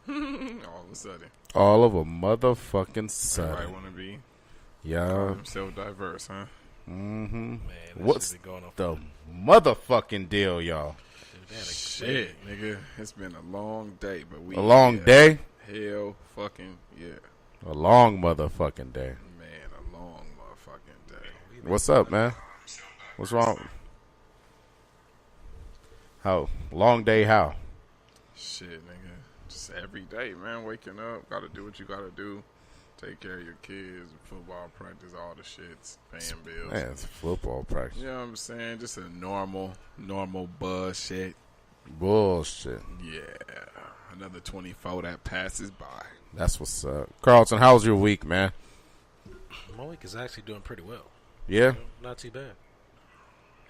All of a sudden. All of a motherfucking sudden. Everybody want to be self-diverse, huh? Mm-hmm. Man, what's the motherfucking deal, y'all? Shit, nigga. It's been a long day, but we... A long day? Hell fucking yeah. A long motherfucking day. Man, a long motherfucking day. What's up, man? What's wrong? How? Long day how? Shit, nigga. Just every day, man. Waking up. Gotta do what you gotta do. Take care of your kids. Football practice. All the shits. Paying bills. Man, it's football practice. You know what I'm saying? Just a normal buzz shit. Bullshit. Yeah. Another 24 that passes by. That's what's up. Carlton, how was your week, man? My week is actually doing pretty well. Yeah? Not too bad.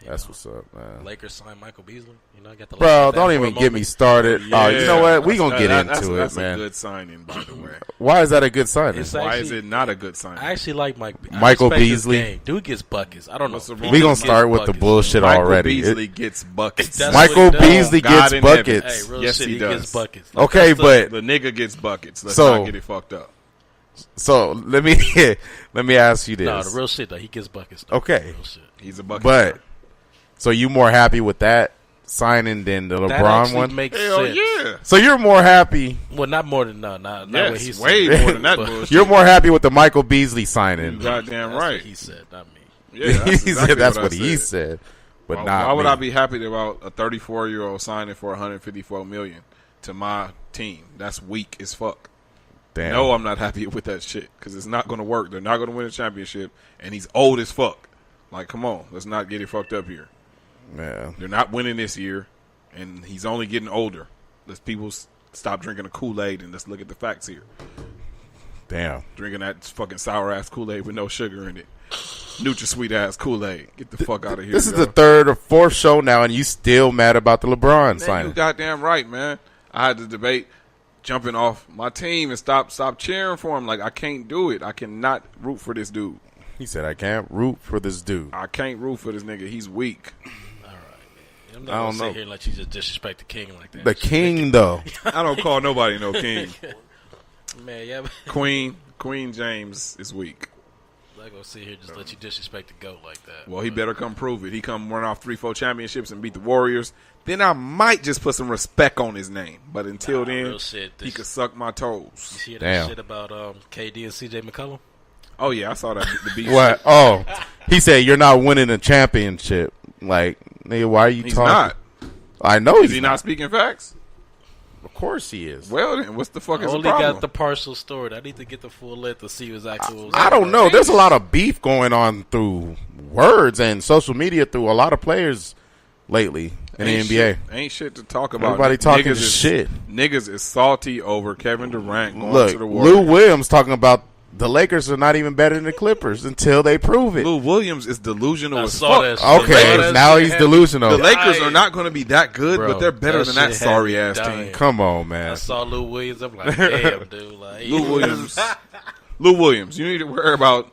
That's what's up, man. Lakers signed Michael Beasley. You know, I got the Bro, don't even get me started. Yeah, you know what? We gonna get into it, that's man. That's a good signing, by the way. Why is that a good signing? Why is it not a good signing? I actually like Michael Beasley. Dude gets buckets. I don't know. We gonna start with the bullshit already. Michael Beasley gets buckets. Michael Beasley gets buckets. Hey, real yes, shit, he does. Gets buckets. Okay, but the nigga gets buckets. Let's not get it fucked up. So let me ask you this. No, the real shit though. He gets buckets. Though. Okay, real shit. He's a bucket. But so you more happy with that signing than the LeBron one? Makes Hell sense. yeah. So you're more happy? Well, not more than not yes, what he said. way more than that bullshit. You're more happy with the Michael Beasley signing? Goddamn That's right. what he said, not me. Yeah, he said that's what he said, but not. Why would me. I be happy about a 34-year-old signing for $154 million to my team? That's weak as fuck. Damn. No, I'm not happy with that shit because it's not going to work. They're not going to win a championship, and he's old as fuck. Like, come on, let's not get it fucked up here. Yeah. They're not winning this year, and he's only getting older. Let's people stop drinking the Kool-Aid and let's look at the facts here. Damn. Drinking that fucking sour-ass Kool-Aid with no sugar in it. Nutri-Sweet-ass Kool-Aid. Get the fuck out of here. This is the third or fourth show now, and you still mad about the LeBron signing. You goddamn right, man. I had to debate jumping off my team and stop cheering for him. Like, I can't do it. I cannot root for this dude. He said, I can't root for this dude. I can't root for this nigga. He's weak. All right, man. I'm I not don't gonna sit know. here and let you just disrespect the king like that. The king, though. I don't call nobody no king. Man, yeah. Queen James is weak. I'm not gonna sit here and just let you disrespect the GOAT like that. Well, he better come prove it. He come run off 3-4 championships and beat the Warriors. Then I might just put some respect on his name. But until then, real shit, he could suck my toes. You hear that Damn. shit about KD and CJ McCollum? Oh, yeah, I saw that. The beat. What? Oh, he said you're not winning a championship. Like, nigga, why are you He's talking? not. I know Is he not speaking facts? Of course he is. Well, then, what's the fuck I is the only problem? got the partial story. I need to get the full length to see what's actual. I don't know. There's a lot of beef going on through words and social media through a lot of players lately in the NBA. Shit, ain't shit to talk about. Everybody talking Niggas shit. Niggas is salty over Kevin Durant going Look, to the Warriors. Lou Williams talking about the Lakers are not even better than the Clippers until they prove it. Lou Williams is delusional I as saw fuck. that shit. Okay, That now shit he's had me- delusional. The Lakers Dying. are not going to be that good, Bro, but they're better that than that shit had sorry me ass dying. team. Come on, I man. saw Lou Williams. I'm like, damn, dude. Like, Lou Williams, you need to worry about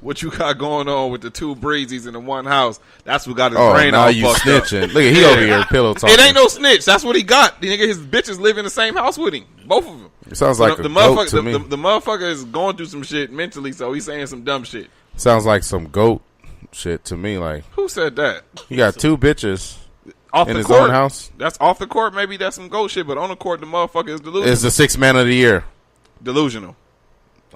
what you got going on with the two breezies in the one house. That's what got his Oh, brain now all you fucked up. snitching. Look at he over here pillow talking. It ain't no snitch. That's what he got. The nigga, his bitches live in the same house with him. Both of them. It sounds like the a goat motherfucker, to me. the motherfucker is going through some shit mentally, so he's saying some dumb shit. Sounds like some goat shit to me. Like, Who said that? you got two bitches Off in the his court, own house. That's off the court. Maybe that's some goat shit, but on the court, the motherfucker is delusional. Is the sixth man of the year. Delusional.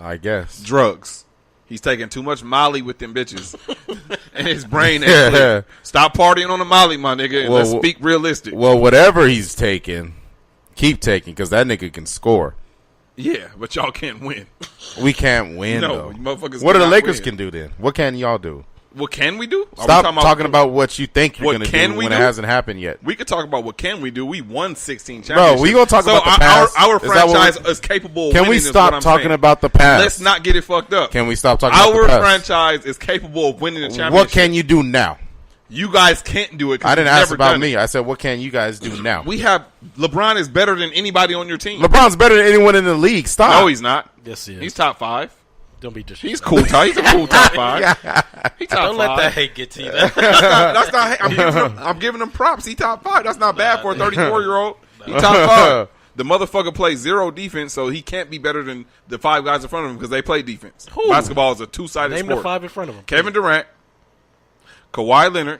I guess. Drugs. He's taking too much Molly with them bitches, and his brain ain't clear. Stop partying on the Molly, my nigga, and let's speak realistic. Well, whatever he's taking, keep taking, because that nigga can score. Yeah, but y'all can't win. We can't win, No, though. you motherfuckers What do the cannot Lakers win. can do then? What can y'all do? What can we do? Are Stop we talking about what you think you're what going to can do we when do? it hasn't happened yet. We could talk about what can we do. We won 16 Bro, championships. we gonna talk about the our, past. Our Is that what franchise we- is capable of Can winning we is what stop I'm talking saying. about the past? Let's not get it fucked up. Can we stop talking about the Our past? franchise is capable of winning the championship. What can you do now? You guys can't do it. 'Cause I didn't you've ask never about done me. it. I said, what can you guys do now? We have LeBron is better than anybody on your team. LeBron's better than anyone in the league. Stop. No, he's not. yes, he is. He's top 5. Don't be disrespectful. He's cool. He's a cool top 5. He top Don't 5. let that hate get to you. That's not. I'm giving him props. He top 5. That's not bad for a 34-year-old. He top 5. The motherfucker plays zero defense, so he can't be better than the 5 guys in front of him because they play defense. Who? Basketball is a two-sided Name sport. the 5 in front of him. Kevin Durant, Kawhi Leonard,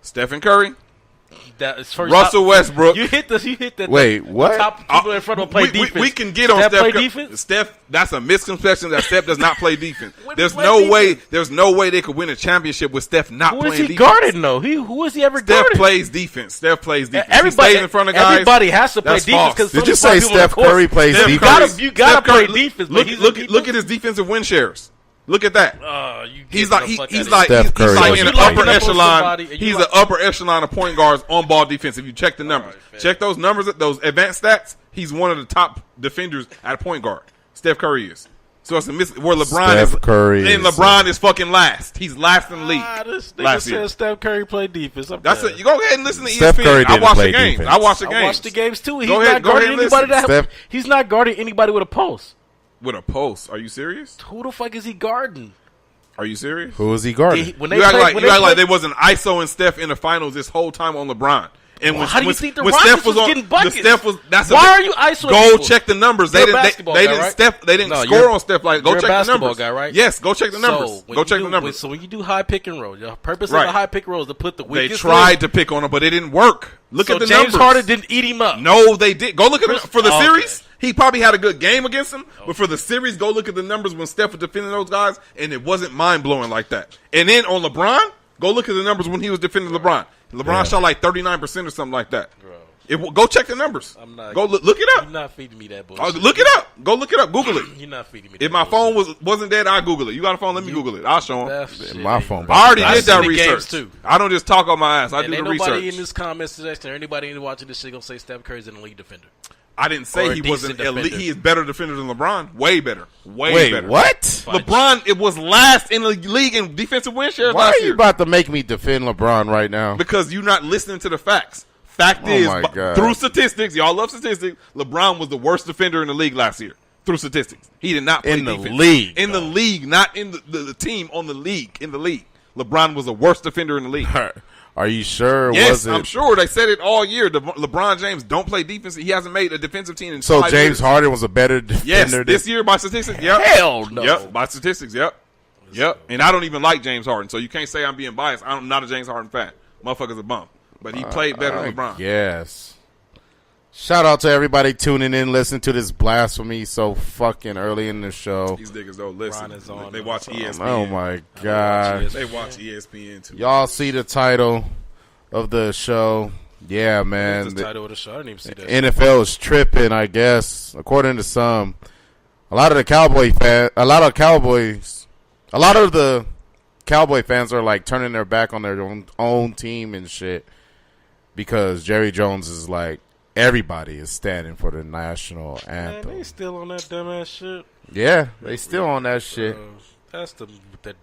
Stephen Curry, Russell Westbrook. You hit the Wait, what? top people in front of him play defense. We can get on Steph Steph. play defense? Steph, that's a misconception that Steph does not play defense. When There's he play no way. defense? There's no way they could win a championship with Steph not Who playing is he defense. guarding though? Who is he ever Steph guarding? plays defense. Steph plays defense. Everybody He stays in front of guys. Everybody has to play That's defense false. because Did you say Steph Curry plays Steph defense? Curry- You gotta Steph Curry- play defense. Look at his defensive win shares. Look at that. He's like Steph in Curry. an upper echelon. He's an upper echelon of point guards on ball defense. If you check the numbers, check those numbers, those advanced stats. He's one of the top defenders at point guard. Steph Curry is. So it's a where LeBron Steph Curry and LeBron is fucking last. He's last in the league. This nigga last year. said Steph Curry played defense. That's it. You go ahead and listen to Steph ESPN. Curry I didn't watch play the games. defense. I watch the games. I watched the games too. He's Go ahead- not go ahead guarding and anybody listen. he's not guarding anybody with a post. With a post. Are you serious? Who the fuck is he guarding? Are you serious? Who is he guarding? When You act play- like they wasn't ISO and Steph in the finals this whole time on LeBron. And Well, how do you think the when Rockets Steph was on, getting buckets? the Steph was that's Why a, are you ISOing Go people? check the numbers. You're a They basketball didn't. guy, They didn't No, score on Steph like. Go you're a check the basketball numbers. guy, right? Yes, go check the numbers. So when Go you check do- the numbers. So when you do high pick and roll, the purpose Right. of the high pick and roll is to put the They weakest tried link. to pick on him, but it didn't work. Look So at the James numbers. Harden didn't eat him up. No, they did. Go look at it for the Okay. series. He probably had a good game against him, but for the series, go look at the numbers when Steph was defending those guys, and it wasn't mind blowing like that. And then on LeBron, go look at the numbers when he was defending LeBron. LeBron shot like 39% or something like that. Go check the numbers. I'm not. Go look it up. You're not feeding me that bullshit. Look it up. Go look it up. Google it. You're not feeding me. If my phone wasn't dead, I'll Google it. You got a phone? Let me Google it. I'll show him. My phone. I already I did that seen the games, research too. I don't just talk on my ass. I And do ain't the nobody research. in this comment section or anybody watching this shit gonna say Steph Curry's an elite defender. I didn't or say a he decent wasn't elite. defender. He is better defender than LeBron. Way better. Wait, better. what? LeBron, it was last in the league in defensive win shares Why last are you year. about to make me defend LeBron right now? Because you're not listening to the facts. Fact Oh is, my God. through statistics, y'all love statistics, LeBron was the worst defender in the league last year. Through statistics. He did not play In the defense. league, In the league, not in the team on the league. In the league. LeBron was the worst defender in the league. Are you sure? Yes, Was it? I'm sure. They said it all year. LeBron James don't play defense. He hasn't made a defensive team in So 5 James years. Harden was a better defender. Yes, than- this year by statistics. Yep. Hell no. Yep, by statistics. Yep. Yep. And I don't even like James Harden, so you can't say I'm being biased. I'm not a James Harden fan. Motherfucker's a bum. But he played better than LeBron. Yes. Shout out to everybody tuning in, listening to this blasphemy so fucking early in the show. These niggas don't listen. Ron is on. They watch ESPN. Oh my God. They watch ESPN too. Y'all see the title of the show? Yeah, man. That's the title of the show. I didn't even see that. NFL is tripping, I guess, according to some. A lot of the Cowboy fans are like turning their back on their own team and shit because Jerry Jones is like, everybody is standing for the national Man, anthem. they still on that dumbass shit. Yeah, they still on that shit. That's the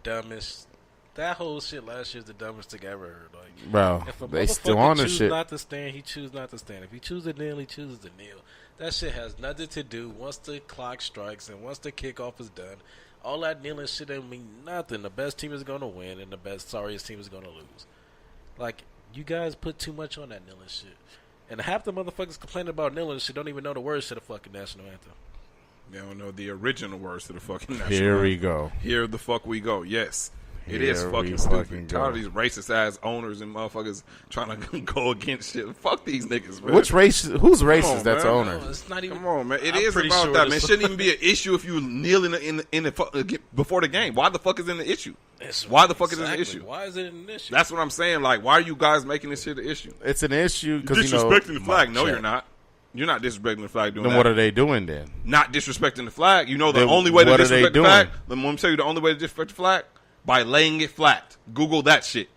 dumbest. That whole shit last year is the dumbest thing I ever heard. Like, Bro, if a they still motherfucker on the choose shit. not to stand, he chooses not to stand. If he chooses to kneel, he chooses to kneel. That shit has nothing to do once the clock strikes and once the kickoff is done. All that kneeling shit don't mean nothing. The best team is going to win and the sorriest team is going to lose. Like, you guys put too much on that kneeling shit. And half the motherfuckers complaining about kneeling shit don't even know the words to the fucking national anthem. They don't know the original words to the fucking national Here we anthem. go. Here the fuck we go. Yes. It Here is we fucking fucking stupid. go. Tired of these racist ass owners and motherfuckers trying to go against shit. Fuck these niggas, man. Who's racist on, that's man. owner? No, it's not even. Come on, man. It I'm is pretty about sure that, man. It this- shouldn't even be an issue if you kneel before the game. Why the fuck is it an issue? It's- Why the fuck is it an exactly. issue? Why is it an issue? That's what I'm saying. Like, why are you guys making this shit an issue? It's an issue because Disrespecting the flag. No, you're not. You're not disrespecting the flag doing Then that. what are they doing then? Not disrespecting the flag. You know the Then only way to what are they disrespect the doing? flag? Let me tell you the only way to disrespect the flag by laying it flat. Google that shit.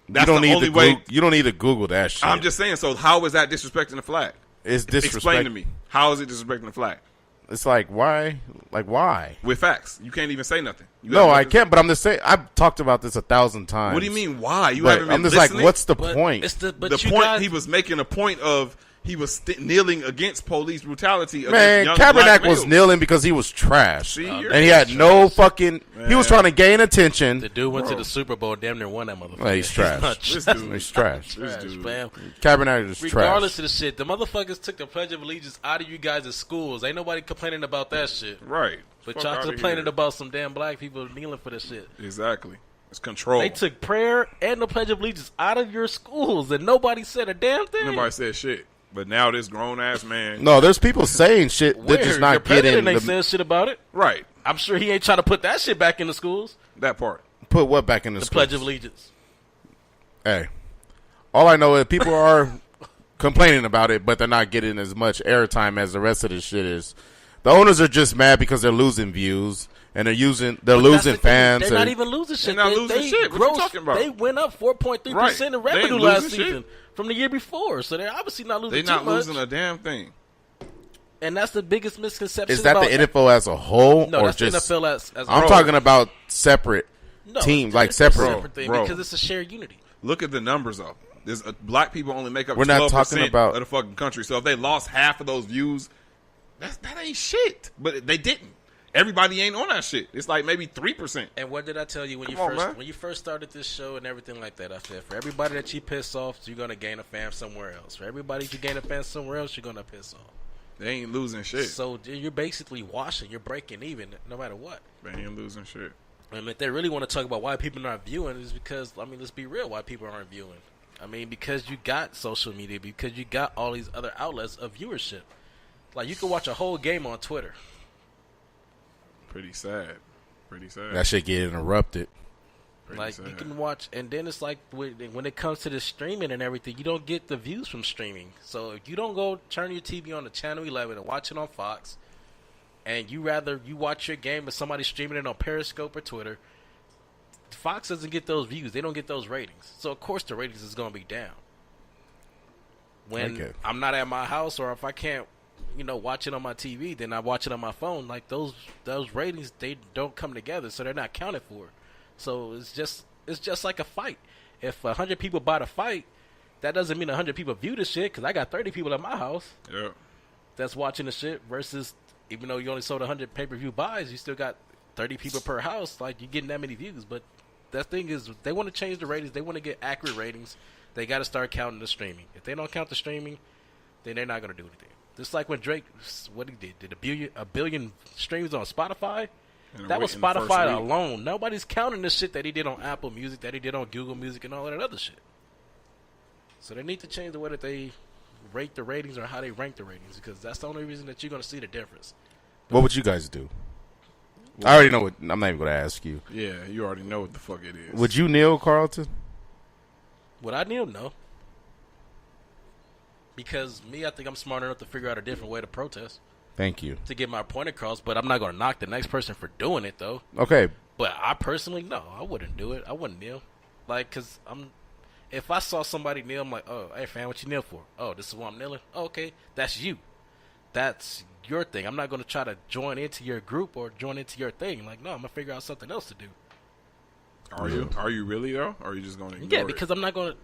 That's you don't the need only to way. you don't need to Google that shit. I'm just saying. So how is that disrespecting the flag? it's disrespect. Explain to me. How is it disrespecting the flag? It's like why? Like why? With facts, you can't even say nothing. You No, have I nothing- can't. But I'm just saying. I've talked about this 1,000 times. What do you mean? Why? You But haven't been I'm just listening? like, what's the But point? It's the, but the you point guys, he was making a point of he was kneeling against police brutality. Man, against young black Kaepernick was males. kneeling because he was trash. See, And he had no fucking... He was trying to gain The attention. dude went to the Super Bowl, damn near won that motherfucker. Well, he's trash. This dude. He's trash. Trash, fam. Kaepernick is Regardless trash. of the shit, the motherfuckers took the Pledge of Allegiance out of you guys' schools. Ain't nobody complaining about that shit. Right. But Fuck y'all outta complaining here. about some damn black people kneeling for this shit. Exactly. It's control. They took prayer and the Pledge of Allegiance out of your schools, and nobody said a damn thing. Nobody said shit. But now this grown ass man. No, there's people saying shit. Where? They're just Your not president getting... ain't saying shit about it. Right. I'm sure he ain't trying to put that shit back in the schools. That part. Put what back in the The schools? Pledge of Allegiance. Hey, all I know is people are complaining about it, but they're not getting as much airtime as the rest of the shit is. The owners are just mad because they're losing views and they're losing fans. They're not even losing shit. They're not losing shit. What you talking about? They went up 4.3% Right. in They revenue ain't last losing season shit. from the year before. So they're obviously not losing They're too not much. losing a damn thing. And that's the biggest misconception. Is that about the NFL as a whole, No, or that's just? the NFL as a I'm whole. talking about separate No, teams, it's like a separate. thing Bro. because it's a shared unity. Look at the numbers though. There's black people only make up We're 12% not talking about- of the fucking country. So if they lost half of those views, that ain't shit. But they didn't. Everybody ain't on that shit. It's like maybe 3%. And what did I tell you when Come on, man. you first started this show and everything like that? I said for everybody that you piss off, you're gonna gain a fan somewhere else. For everybody you gain a fan somewhere else, you're gonna piss off. They ain't losing shit. So you're basically washing. You're breaking even, no matter what. They ain't losing shit. And if they really want to talk about why people aren't viewing, is because let's be real, why people aren't viewing. Because you got social media, because you got all these other outlets of viewership. Like you can watch a whole game on Twitter. Pretty sad. That shit get interrupted. Like you can watch, and then it's like when it comes to the streaming and everything, you don't get the views from streaming. So if you don't go turn your TV on to channel 11 and watch it on Fox, and you watch your game with somebody streaming it on Periscope or Twitter, Fox doesn't get those views. They don't get those ratings. So of course the ratings is going to be down. When Okay. I'm not at my house, or if I can't, watch it on my TV, then I watch it on my phone. Like those ratings, they don't come together, so they're not counted for. So it's just like a fight. If 100 people buy the fight, that doesn't mean 100 people view the shit, because I got 30 people at my house Yeah. that's watching the shit, versus even though you only sold 100 pay-per-view buys, you still got 30 people per house. Like, you're getting that many views. But the thing is, they want to change the ratings. They want to get accurate ratings. They got to start counting the streaming. If they don't count the streaming, then they're not going to do anything. Just like when Drake, what he did a billion streams on Spotify. That was in the first Spotify week. alone. Nobody's counting the shit that he did on Apple Music, that he did on Google Music, and all that other shit. So they need to change the way that they rate the ratings or how they rank the ratings, because that's the only reason that you're going to see the difference. What would you guys do? I already know what. I'm not even going to ask you. Yeah, you already know what the fuck it is. Would you kneel, Carlton? Would I kneel? No. Because I think I'm smart enough to figure out a different way to protest Thank you. to get my point across, but I'm not going to knock the next person for doing it, though. Okay. But I personally, no, I wouldn't do it. I wouldn't kneel. Like, because if I saw somebody kneel, I'm like, oh, hey, fam, what you kneel for? Oh, this is why I'm kneeling? Oh, okay, that's you. That's your thing. I'm not going to try to join into your group or join into your thing. Like, no, I'm going to figure out something else to do. Are you? Are you really though? Or are you just going to ignore Yeah, it? because I'm not going to.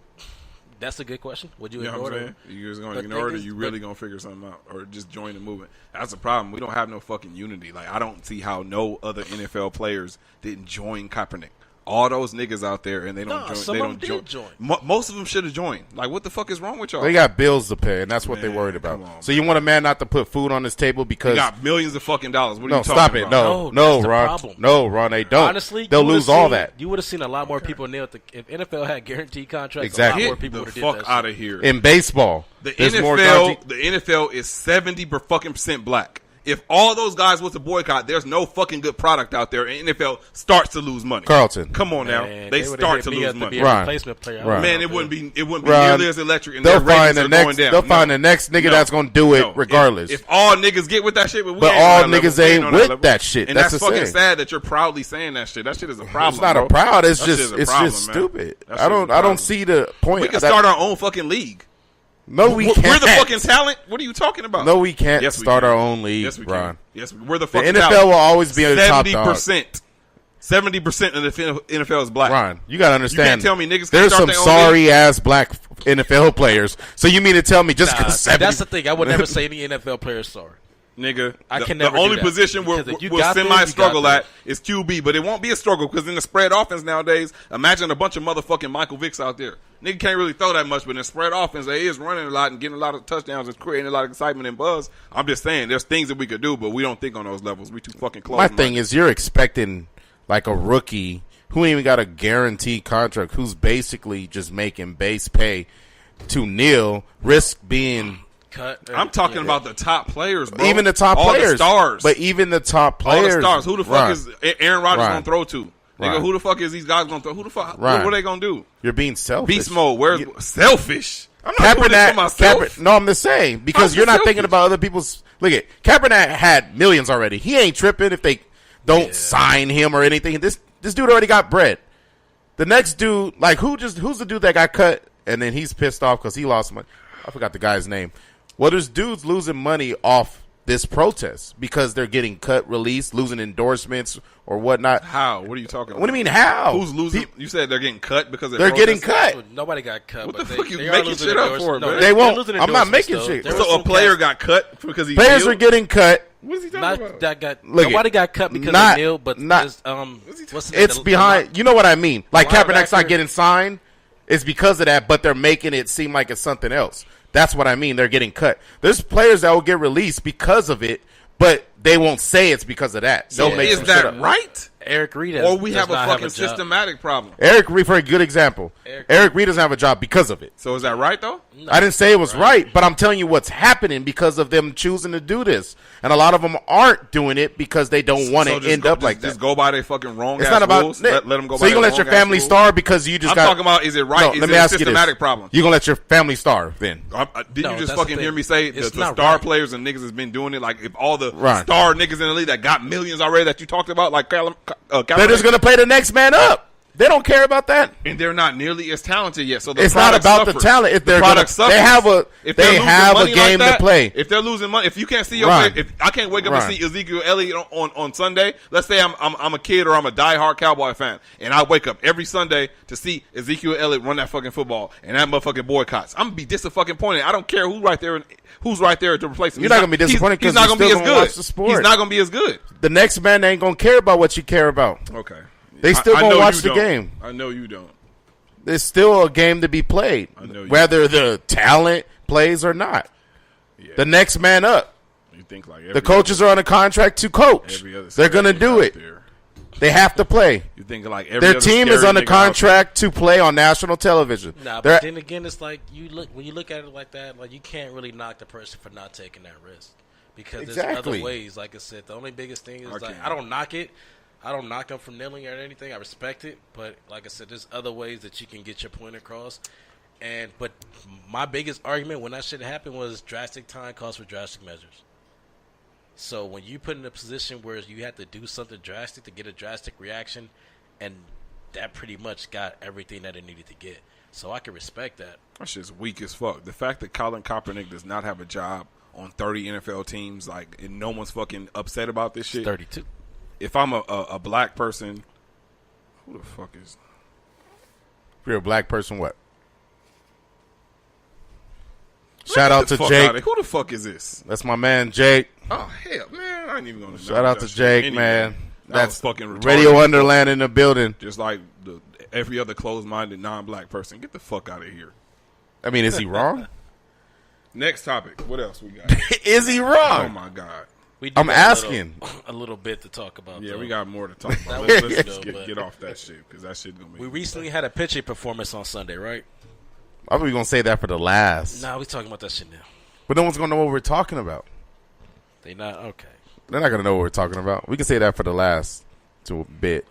That's a good question. Would you You know ignore what I'm it? saying? You just going The to ignore it, or thing is- you really going to figure something out, or just join the movement? That's the problem. We don't have no fucking unity. Like, I don't see how no other NFL players didn't join Kaepernick. All those niggas out there, and they don't Nah, join. some They of don't them did join. Most of them should have joined. Like, what the fuck is wrong with y'all? They got bills to pay, and that's what they're Man, worried about. come on, So you want a man not to put food on his table They because got millions of fucking dollars. What are no, you talking stop it, about? no, that's the Ron, problem. no, Ron, they don't. Honestly, they'll you would've lose all seen- that You would have seen a lot more people kneel. If NFL had guaranteed contracts, Exactly. a lot more Get people the would have did fuck that out shit. of here. in baseball. The There's more NFL is 70% black. If all those guys was to boycott, there's no fucking good product out there, and NFL starts to lose money. Carlton. Come on now, Man, they would've start hit to me lose up to money. be a Ron, replacement player. Ron. Man, it wouldn't be Ron, nearly as electric, and They'll their ratings find the are next. going down. They'll No. find the next nigga No. that's gonna do it No. regardless. If all niggas get with that shit, but we But ain't on all that level. niggas We ain't on with level. that shit. And That's that's the fucking thing. sad that you're proudly saying that shit. That shit is a problem. it's not bro. a proud. It's That shit just is a it's problem, just man. stupid. That I shit don't is a problem. see the point. We can that- start our own fucking league. No, we can't. We're the fucking talent. What are you talking about? No, we can't Yes, we start can. our own league, Yes, we Ron. can. Yes, we're the The fucking NFL talent. will always be a top dog. 70%. 70% of the NFL is black. Ron, you gotta understand. You can't tell me niggas there's can't some start their own sorry ass black NFL players. So you mean to tell me just because that's the thing. I would never say any NFL player is sorry. Nigga, I can the never do only that. position we'll Because if you got semi-struggle them, you got at is QB, but it won't be a struggle because in the spread offense nowadays, imagine a bunch of motherfucking Michael Vicks out there. Nigga can't really throw that much, but in spread offense, they is running a lot and getting a lot of touchdowns and creating a lot of excitement and buzz. I'm just saying, there's things that we could do, but we don't think on those levels. We too fucking close. My thing is, you're expecting like a rookie who ain't even got a guaranteed contract, who's basically just making base pay to kneel, risk being cut. I'm talking about the top players, bro. even the top all players, the stars. But even the top players, all the stars. Who the fuck is Aaron Rodgers Ron. gonna throw to? Nigga, Ron. who the fuck is these guys gonna throw? Who the fuck? Ron. What are they gonna do? You're being selfish. Beast mode. Where's selfish? I'm not doing this for myself. No, I'm just saying because How's you're it not selfish? thinking about other people's. Look at Kaepernick had millions already. He ain't tripping if they don't sign him or anything. This dude already got bread. The next dude, like who's the dude that got cut and then he's pissed off because he lost money. I forgot the guy's name. Well, there's dudes losing money off this protest because they're getting cut, released, losing endorsements or whatnot. How? What are you talking about? What do you mean how? Who's losing? You said they're getting cut because They're getting cut. Nobody got cut. What but the fuck you they are making losing shit up endorsements. for, No, bro? They won't. they're losing I'm not endorsements, making though. shit. There was So a some player cats- got cut because he Players kneeled? are getting cut. What is he talking Not about? that got Look nobody it. got cut because Not- of Neil, but not- there's, what's the name? It's behind. You know what I mean? Like Kaepernick's linebacker- not getting signed. It's because of that, but they're making it seem like it's something else. That's what I mean. They're getting cut. There's players that will get released because of it, but they won't say it's because of that. They'll make is some shit that up. right? Eric Reed Or we does have a not fucking job. systematic problem. Eric Reed, for a good example, Eric Reed doesn't have a job because of it. So is that right though? No, I didn't say it was right, but I'm telling you what's happening because of them choosing to do this. And a lot of them aren't doing it because they don't want So to end up like that. Just go by their fucking wrong It's ass not about rules. Let them go so by you gonna their let your wrong ass family rules? starve because you just I'm got. talking about is it right? No, Is let it me a ask you systematic this. problem? You gonna let your family starve then? Didn't No, you just that's fucking the hear thing. me say It's the not star right. players and niggas has been doing it? Like if all the Right. star niggas in the league that got millions already that you talked about, like They're Kaepernick, just gonna play the next man up. They don't care about that. and they're not nearly as talented yet. So the It's not product about suffers. the talent. If The they're product gonna, they suffers. have a If they're they losing have a money game like to that, play. If they're losing money, if you can't see your Ron. face, if I can't wake up Ron. and see Ezekiel Elliott on Sunday, let's say I'm a kid or I'm a diehard Cowboy fan, and I wake up every Sunday to see Ezekiel Elliott run that fucking football, and that motherfucking boycotts. I'm gonna be disappointed. I don't care who's right there to replace him. You're not gonna be disappointed He's 'cause not you're gonna be still as gonna good. watch the sport. He's not gonna be as good. The next man ain't gonna care about what you care about. Okay. They still I gonna know watch you the don't. game. I know you don't. There's still a game to be played, I know you- whether the talent plays or not. Yeah. The next man up. You think like The coaches are on a contract to coach. every other They're gonna celebrity do out it. there. They have to play. You think like every Their other team is scary on a nigga out contract to play on national television. Nah, They're- but then again, it's like when you look at it like that, like you can't really knock the person for not taking that risk because there's Exactly. other ways. Like I said, the only biggest thing is I like can't. I don't knock it. I don't knock them for kneeling or anything. I respect it, but like I said, there's other ways that you can get your point across. But my biggest argument when that shit happened was drastic time calls for drastic measures. So when you put in a position where you have to do something drastic to get a drastic reaction, and that pretty much got everything that it needed to get. So I can respect that. That shit's weak as fuck. The fact that Colin Kaepernick does not have a job on 30 NFL teams, like, and no one's fucking upset about this shit. 32. If I'm a black person, who the fuck is? If you're a black person, what? Shout out Get the to fuck Jake. outta- Who the fuck is this? That's my man, Jake. Oh hell, man! I ain't even gonna. Shout out to Jake, man. That's fucking retarded. Radio Wonderland in the building. Just like every other closed-minded non-black person. Get the fuck out of here. I mean, is he wrong? Next topic. What else we got? Is he Oh wrong? my god. We do I'm got asking. a little bit to talk about. Yeah, though. we got more to talk about. That was Let's good, just though, but- get off that shit because that shit gonna be. We recently had a pitching performance on Sunday, right? I was going to say that for the last. Nah, we talking about that shit now. But no one's going to know what we're talking about. They not okay. They're not going to know what we're talking about. We can say that for the last to a bit.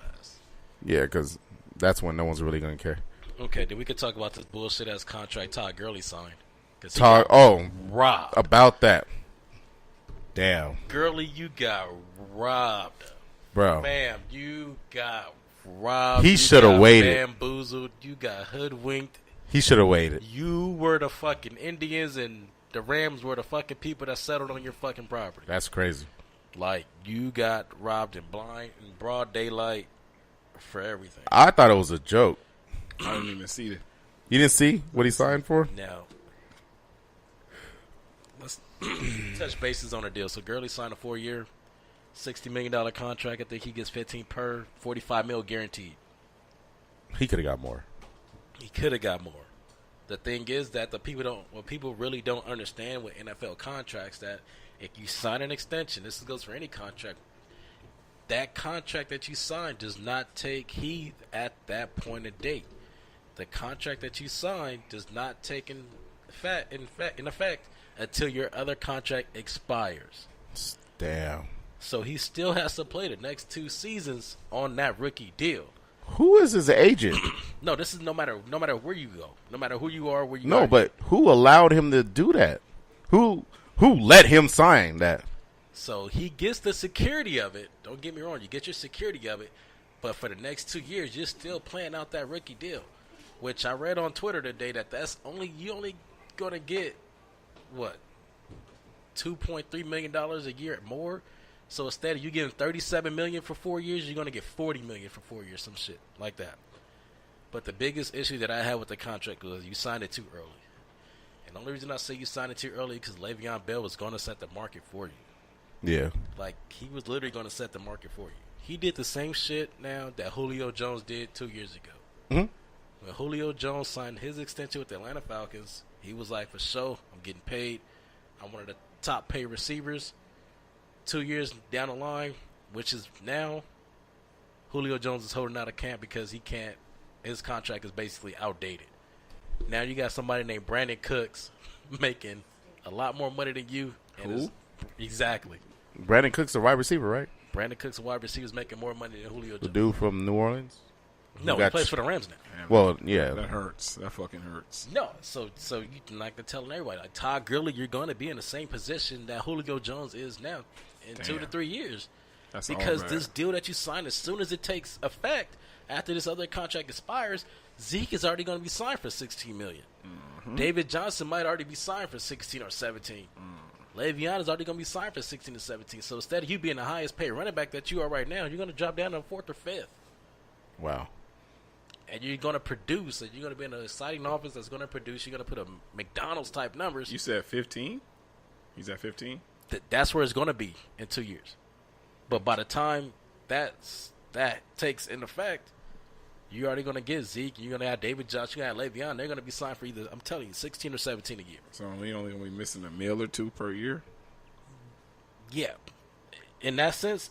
Yeah, because that's when no one's really going to care. Okay, then we could talk about this bullshit ass contract Todd Gurley signed. 'Cause he Talk. got Oh, robbed. about that. Damn, Gurley, you got robbed. bro. Ma'am, you got robbed. He You shoulda got waited. Bamboozled. You got hoodwinked. He should have waited. You were the fucking Indians and the Rams were the fucking people that settled on your fucking property. That's crazy. Like, you got robbed in broad daylight. for everything. I thought it was a joke. I didn't even see it. You didn't see what he signed for? Now, let's touch bases on a deal. So Gurley signed a 4-year, $60 million contract. I think he gets 15 per, $45 million guaranteed. He could have got more. He could have got more. The thing is that people really don't understand with NFL contracts that if you sign an extension, this goes for any contract, that contract that you sign does not take heed at that point of date. The contract that you sign does not take in effect until your other contract expires. Damn. So he still has to play the next 2 seasons on that rookie deal. Who is his agent? No, this is no matter where you go, no matter who you are, where you No, are. but who allowed him to do that? Who let him sign that? So he gets the security of it. Don't get me wrong, you get your security of it, but for the next 2 years, you're still playing out that rookie deal. Which I read on Twitter today that you only gonna get what, $2.3 million a year more. So instead of you getting $37 million for 4 years, you're gonna get $40 million for 4 years, some shit like that. But the biggest issue that I had with the contract was you signed it too early. And the only reason I say you signed it too early because Le'Veon Bell was gonna set the market for you. Yeah. Like, he was literally gonna set the market for you. He did the same shit now that Julio Jones did 2 years ago. Mm-hmm. When Julio Jones signed his extension with the Atlanta Falcons, he was like, for sure, I'm getting paid. I'm one of the top paid receivers. 2 years down the line, which is now, Julio Jones is holding out of camp because his contract is basically outdated. Now you got somebody named Brandon Cooks making a lot more money than you. Who? Exactly. Brandon Cook's a wide receiver, right? Brandon Cooks, a wide receiver, is making more money than Julio Jones. The dude from New Orleans? No, he plays for the Rams now. Damn, Well, yeah. that hurts. That fucking hurts. No, so you can like to telling everybody, like Todd Gurley, you're going to be in the same position that Julio Jones is now in 2 to 3 years. That's because all this deal that you sign, as soon as it takes effect, after this other contract expires, Zeke is already going to be signed for $16 million. Mm-hmm. David Johnson might already be signed for 16 or 17. Le'Veon is already going to be signed for 16 to 17. So instead of you being the highest paid running back that you are right now, you're going to drop down to 4th or 5th. Wow. And you're going to produce, and you're going to be in an exciting offense that's going to produce. You're going to put a McDonald's type numbers. You said 15? He's at 15? That's where it's going to be in 2 years. But by the time that takes in effect, you're already going to get Zeke. You're going to have David Johnson. You're going to have Le'Veon. They're going to be signed for either, I'm telling you, 16 or 17 a year. So we only going to be missing $1 million or $2 million per year? Yeah. In that sense,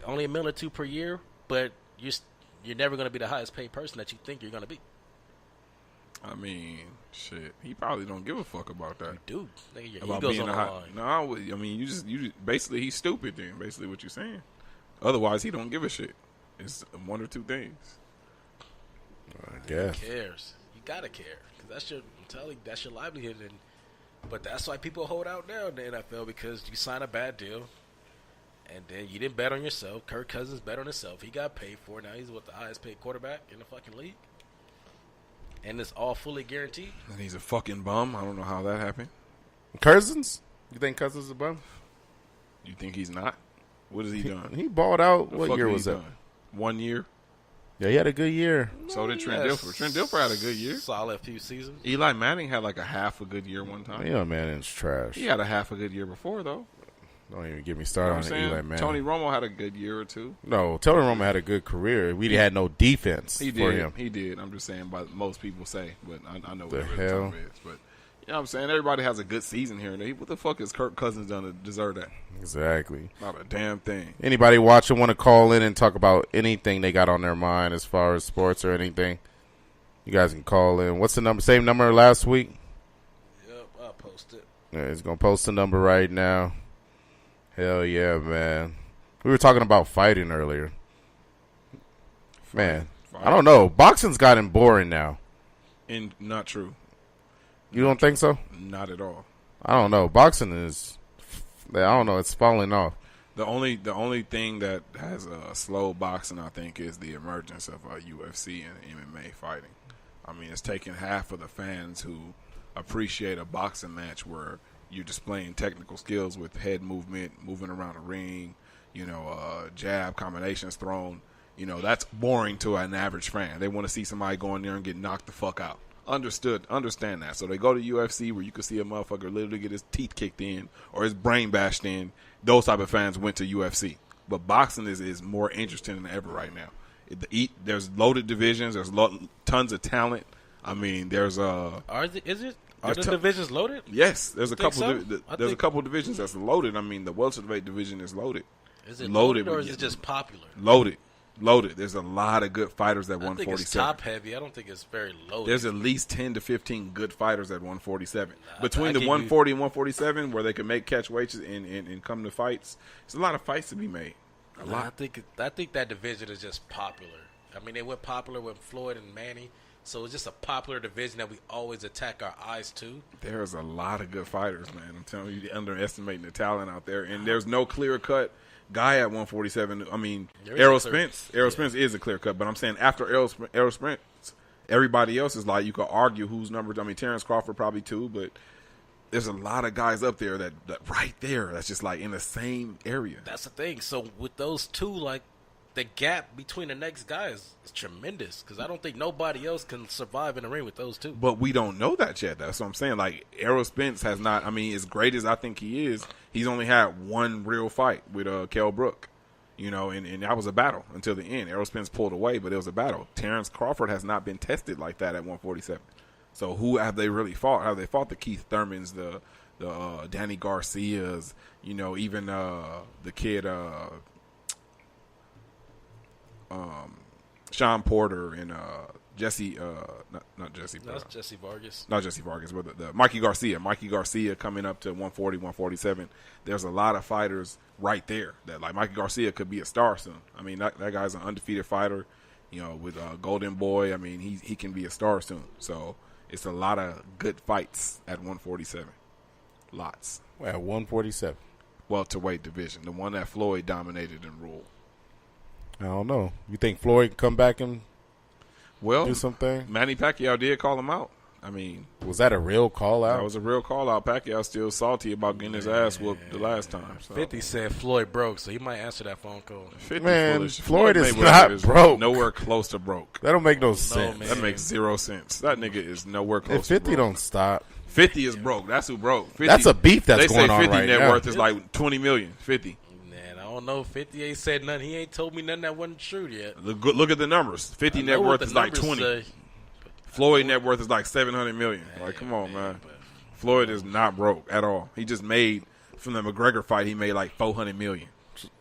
only $1 million or $2 million per year, but you're never going to be the highest paid person that you think you're going to be. I mean, shit. He probably don't give a fuck about that. Dude, nigga, your About ego's being on a the high. line. No, I mean, you just basically he's stupid. Then basically what you're saying. Otherwise, he don't give a shit. It's one or two things. I guess. Who cares? You gotta care because I'm telling you, that's your livelihood. But that's why people hold out now in the NFL because you sign a bad deal, and then you didn't bet on yourself. Kirk Cousins bet on himself. He got paid for it. Now he's the highest paid quarterback in the fucking league, and it's all fully guaranteed. And he's a fucking bum. I don't know how that happened. Cousins? You think Cousins is a bum? You think he's not? What has he done? He balled out. The What fuck year has was he that? done? 1 year. Yeah, he had a good year. So did Trent Dilfer. Trent Dilfer had a good year. Solid few seasons. Eli Manning had like a half a good year one time. Yeah, man, it's trash. He had a half a good year before though. Don't even get me You know started what I'm on saying? Eli, man. Tony Romo had a good year or two. No, Tony Romo had a good career. We had no defense He for did. him. He did. I'm just saying, but most people say, but I know what The the hell? real time is. But you know what I'm saying? Everybody has a good season here and there. What the fuck has Kirk Cousins done to deserve that? Exactly. Not a damn thing. Anybody watching want to call in and talk about anything they got on their mind as far as sports or anything? You guys can call in. What's the number? Same number last week? Yep, I'll post it. Yeah, he's going to post the number right now. Hell yeah, man. We were talking about fighting earlier. Man, Fight. I don't know. Boxing's gotten boring now. And not true. You don't think so? Not at all. I don't know. Boxing is, I don't know. It's falling off. The only thing that has slow boxing, I think, is the emergence of UFC and MMA fighting. I mean, it's taken half of the fans who appreciate a boxing match where you're displaying technical skills with head movement, moving around the ring, jab combinations thrown. You know, that's boring to an average fan. They want to see somebody go in there and get knocked the fuck out. Understand that. So they go to UFC where you can see a motherfucker literally get his teeth kicked in or his brain bashed in. Those type of fans went to UFC. But boxing is more interesting than ever right now. There's loaded divisions. There's tons of talent. I mean, there's Are the divisions loaded? Yes, there's a couple. So? There's a couple divisions that's loaded. I mean, the welterweight division is loaded. Is it loaded or is it just popular? Loaded. There's a lot of good fighters at 147. I think it's top heavy. I don't think it's very loaded. There's at least 10 to 15 good fighters at 147. Between the 140 and 147, where they can make catch weights and come to fights, there's a lot of fights to be made. A lot. I think that division is just popular. I mean, they went popular with Floyd and Manny, so it's just a popular division that we always attack our eyes to. There's a lot of good fighters, man. I'm telling you, you're underestimating the talent out there, and there's no clear cut guy at 147. I mean, Errol Spence is a clear cut, but I'm saying after Errol Spence, everybody else is like, you could argue whose numbers. I mean, Terrence Crawford probably too, but there's a lot of guys up there that right there that's just like in the same area. That's the thing. So with those two, like, the gap between the next guy is tremendous because I don't think nobody else can survive in the ring with those two. But we don't know that yet. That's what I'm saying. Like, Errol Spence has not, I mean, as great as I think he is, he's only had one real fight with Kell Brook, you know, and that was a battle until the end. Errol Spence pulled away, but it was a battle. Terrence Crawford has not been tested like that at 147. So who have they really fought? Have they fought the Keith Thurmans, the Danny Garcias, you know, even the kid Sean Porter and Jesse, not Jesse. That's Jesse Vargas. Not Jesse Vargas, but the Mikey Garcia. Mikey Garcia coming up to 140, 147. There's a lot of fighters right there that, like, Mikey Garcia could be a star soon. I mean, that guy's an undefeated fighter, you know, with Golden Boy. I mean, he can be a star soon. So it's a lot of good fights at 147. Lots. Well, at 147. Welterweight division, the one that Floyd dominated and ruled. I don't know. You think Floyd can come back and do something? Manny Pacquiao did call him out. I mean, was that a real call out? That was a real call out. Pacquiao still salty about getting his ass whooped the last time. So. 50 said Floyd broke, so he might answer that phone call. 50 man, Floyd is not broke. Nowhere close to broke. That don't make no sense. That makes zero sense. That nigga is nowhere close if 50 to broke. Don't stop. 50 is broke. That's who broke. 50, that's a beef that's going on right now. They say 50 net worth is like 20 million. 50. Man, I don't know. 50 ain't said nothing. He ain't told me nothing that wasn't true yet. Look at the numbers. 50 net worth is like 20. Floyd net worth is like 700 million. Like, come on, man. Floyd is not broke at all. He just made, from the McGregor fight, he made like 400 million.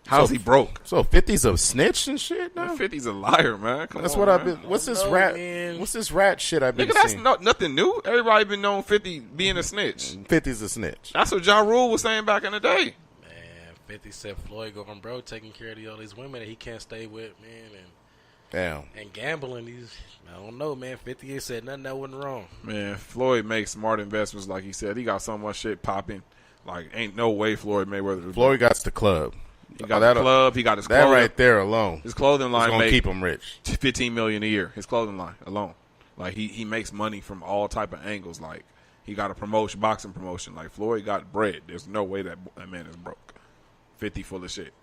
How's he broke? So 50's a snitch and shit now? 50's a liar, man. That's what I've been. What's this rat shit I've been seeing? That's nothing new. Everybody been known 50 being a snitch. 50's a snitch. That's what Ja Rule was saying back in the day. Man, 50 said Floyd going broke, taking care of all these women that he can't stay with, man, and gambling. I don't know, man. 50 ain't said nothing that wasn't wrong. Man, Floyd makes smart investments, like he said. He got so much shit popping. Like, ain't no way Floyd Mayweather. Floyd got the club. He got the club. He got his clothing. That right there alone. His clothing line gonna keep him rich. $15 million a year. His clothing line alone. Like, he makes money from all type of angles. Like, he got a promotion, boxing promotion. Like, Floyd got bread. There's no way that man is broke. 50 full of shit.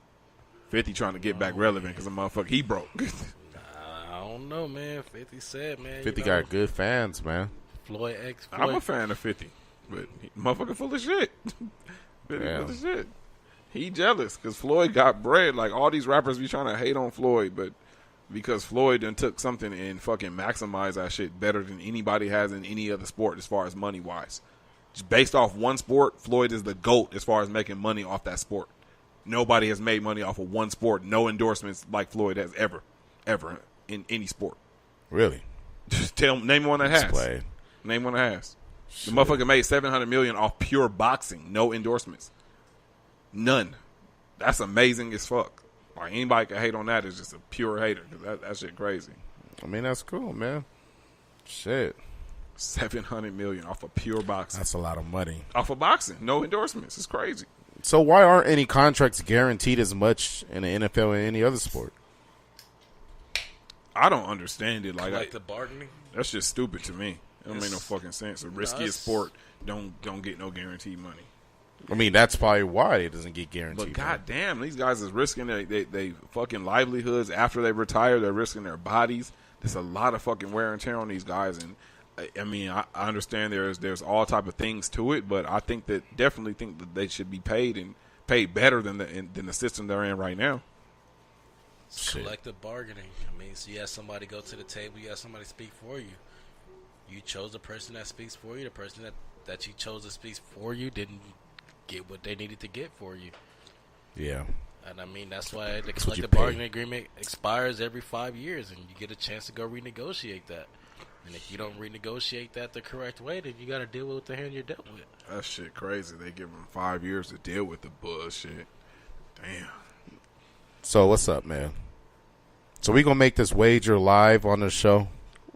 50 trying to get back relevant because the motherfucker, he broke. I don't know, man. 50 said, man. 50 got good fans, man. Floyd. I'm a fan of 50, but motherfucker full of shit. 50 full of shit. He jealous because Floyd got bread. Like, all these rappers be trying to hate on Floyd, but because Floyd done took something and fucking maximized that shit better than anybody has in any other sport as far as money-wise. Just based off one sport, Floyd is the GOAT as far as making money off that sport. Nobody has made money off of one sport, no endorsements like Floyd has ever in any sport. Really? Just name one that has. Name one that has. Shit. The motherfucker made $700 million off pure boxing, no endorsements. None. That's amazing as fuck. Like, anybody can hate on that is just a pure hater. That shit crazy. I mean, that's cool, man. Shit. $700 million off of pure boxing. That's a lot of money. Off of boxing, no endorsements. It's crazy. So why aren't any contracts guaranteed as much in the NFL or any other sport? I don't understand it. Like the bargaining? That's just stupid to me. It don't make no fucking sense. A riskiest sport don't get no guaranteed money. I mean, that's probably why it doesn't get guaranteed. But goddamn, these guys is risking they fucking livelihoods after they retire. They're risking their bodies. There's a lot of fucking wear and tear on these guys, and I mean, I understand there's all type of things to it, but I definitely think that they should be paid and paid better than the system they're in right now. Collective bargaining. I mean, so you have somebody go to the table, you have somebody speak for you. You chose the person that speaks for you. The person that you chose to speak for you didn't get what they needed to get for you. Yeah. And I mean, that's why the collective bargaining agreement expires every 5 years, and you get a chance to go renegotiate that. And if you don't renegotiate that the correct way, then you got to deal with the hand you're dealt with. That shit crazy. They give them 5 years to deal with the bullshit. Damn. So what's up, man? So we gonna make this wager live on the show?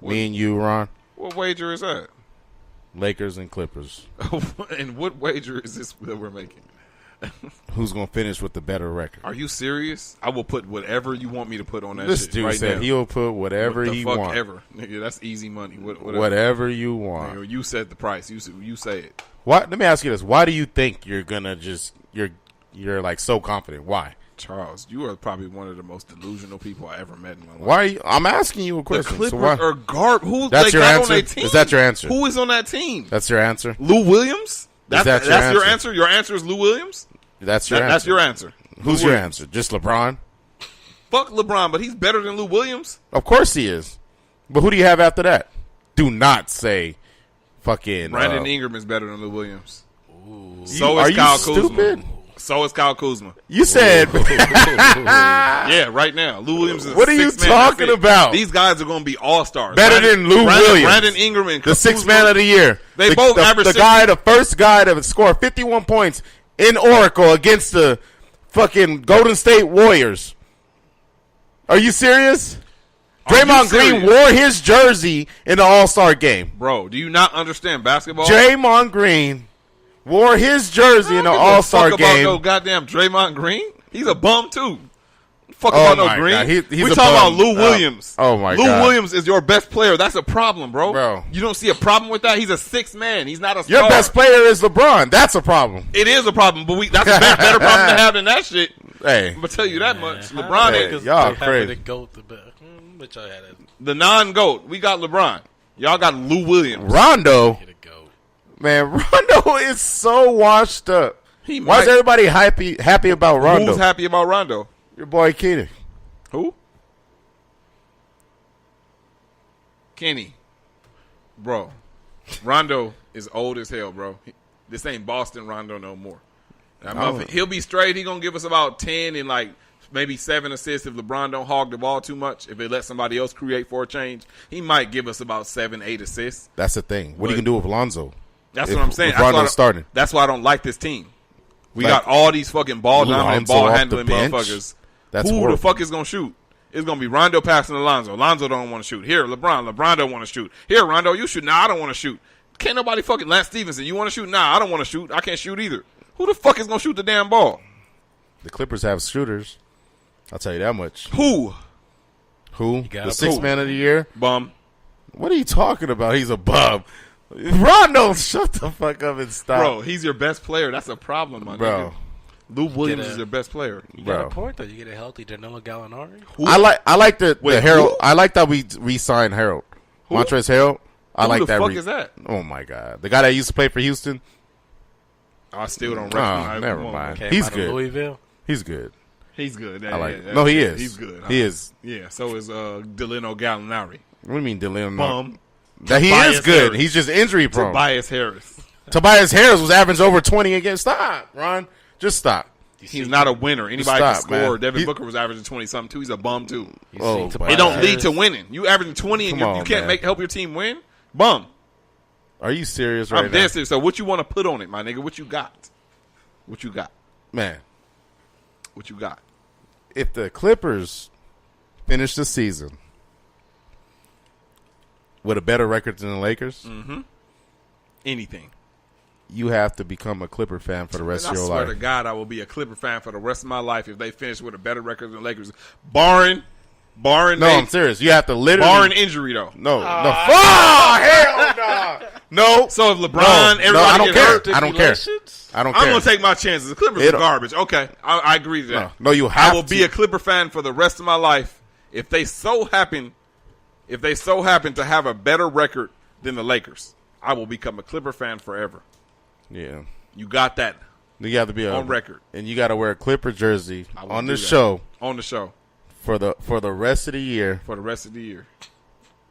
Me and you, Ron. What wager is that? Lakers and Clippers. And what wager is this that we're making? Who's gonna finish with the better record? Are you serious? I will put whatever you want me to put on that This shit dude right said now. he'll put whatever What the he fuck wants. ever. Nigga, that's easy money. Whatever you want. Nigga, you set the price. You say it. What? Let me ask you this: why do you think you're gonna you're like so confident? Why? Charles, you are probably one of the most delusional people I ever met in my life. Why? I'm asking you a The question. Clippers So why? are garbage. Who That's they your got answer? on their team? Is that your answer? Who is on that team? That's your answer. Lou Williams? That That's your your answer? answer? Your answer is Lou Williams? That's your answer. That's your answer. Who's Lou your Williams. answer? Just LeBron? Fuck LeBron, but he's better than Lou Williams. Of course he is. But who do you have after that? Do not say fucking Brandon Ingram is better than Lou Williams. Ooh. So are is you Kyle stupid? Kuzma. So is Kyle Kuzma. You said Yeah, right now. Lou Williams is What are you sixth man. talking That's it. about? These guys are going to be all-stars. better than Lou Williams. Brandon Ingram and the sixth Kuzma, man of the year. They the, both the, average the 60. guy, the first guy to score 51 points in Oracle against the fucking Golden State Warriors. Are you serious? Are you Draymond Green serious? wore his jersey in the All-Star game. Bro, do you not understand basketball? Draymond Green wore his jersey in the All-Star game. No goddamn Draymond Green. He's a bum too. Fuck Oh about no my Green. God. He's We a talking bum. about Lou Williams. Oh my Lou God. Williams is your best player. That's a problem, bro. You don't see a problem with that? He's a sixth man. He's not a star. Your best player is LeBron. That's a problem. It is a problem, but that's a better problem to have than that shit. Hey, I'm gonna tell you that much. LeBron Hey, is y'all They have crazy. the GOAT, but y'all had it. the non-GOAT. We got LeBron. Y'all got Lou Williams. Rondo. Get a GOAT. Man, Rondo is so washed up. He Why might- is everybody happy about Rondo? Who's happy about Rondo? Your boy Keenan. Who? Kenny. Bro. Rondo is old as hell, bro. This ain't Boston Rondo no more. He'll be straight. He's going to give us about 10 and like maybe 7 assists if LeBron don't hog the ball too much. If they let somebody else create for a change, he might give us about 7, 8 assists. That's the thing. What are you But- going to do with Lonzo? That's If- what I'm saying. if That's why Rondo's starting. That's why I don't like this team. We Like, got all these fucking ball dominant, Lonzo ball off handling the bench? motherfuckers. That's Who horrible. the fuck is going to shoot? It's going to be Rondo passing to Lonzo. Lonzo don't want to shoot. Here, LeBron don't want to shoot. Here, Rondo, you shoot. Nah, I don't want to shoot. Can't nobody fucking Lance Stevenson. You want to shoot? Nah, I don't want to shoot. I can't shoot either. Who the fuck is going to shoot the damn ball? The Clippers have shooters. I'll tell you that much. Who? Who? got The a sixth who? man of the year? Bum. What are you talking about? He's a bum. Rondo, shut the fuck up and stop. Bro, he's your best player. That's a problem, my Bro. nigga. Lou Williams Get a- is your best player. You Bro. got a point though. You get a healthy Danilo Gallinari. I like the Wait, Harold. who? I like that we re-signed Harold. Who? Montrezl Harold. I Who like the that. fuck is that? Oh my God, the guy that used to play for Houston. I still don't Oh, recognize never him. mind. Came He's out of good. Louisville. He's good. He's good. I like. Yeah, No, he yeah, is. He's good. He is. Yeah, so is Delino Gallinari. What do you mean, Dylan? Bum. That he Tobias is good. Harris. He's just injury prone. Tobias Harris. Tobias Harris was averaging over 20 against. Stop, Ron. Just stop. He's not a winner. Anybody Stop, can score. man. Devin Booker was averaging 20-something, too. He's a bum, too. Oh, see my It don't God. lead to winning. You averaging 20 and Come you on, can't man. help your team win? Bum. Are you serious right I'm now? dead serious. So what you want to put on it, my nigga? What you got? What you got? Man, What you got? if the Clippers finish the season with a better record than the Lakers, Anything. you have to become a Clipper fan for the rest And of I your swear life. to God, I will be a Clipper fan for the rest of my life if they finish with a better record than the Lakers. Barring No, they- I'm serious. You have to literally. barring injury, though. No. Oh, hell no. No. So if LeBron, No, everybody I don't get care. hurt, I don't care. Stipulations? I don't I'm care. gonna take my chances. The Clippers are garbage. Okay, I agree to that. No, you have I will be a Clipper fan for the rest of my life if they so happen to have a better record than the Lakers. I will become a Clipper fan forever. Yeah, you got that. You got to be on record, and you got to wear a Clipper jersey on the show. On the show for the rest of the year. For the rest of the year.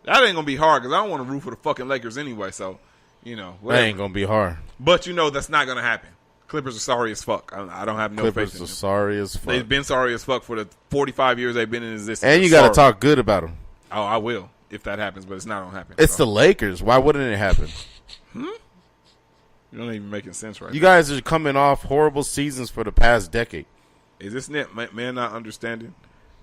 That ain't gonna be hard because I don't want to root for the fucking Lakers anyway. So, whatever. That ain't gonna be hard. But that's not gonna happen. Clippers are sorry as fuck. I don't have no faith in them. Clippers are sorry as fuck. They've been sorry as fuck for the 45 years they've been in existence. And you got to talk good about them. Oh, I will if that happens, but it's not gonna happen. It's the Lakers. Why wouldn't it happen? You're not even making sense right now. You guys are coming off horrible seasons for the past decade. Is this man not understanding?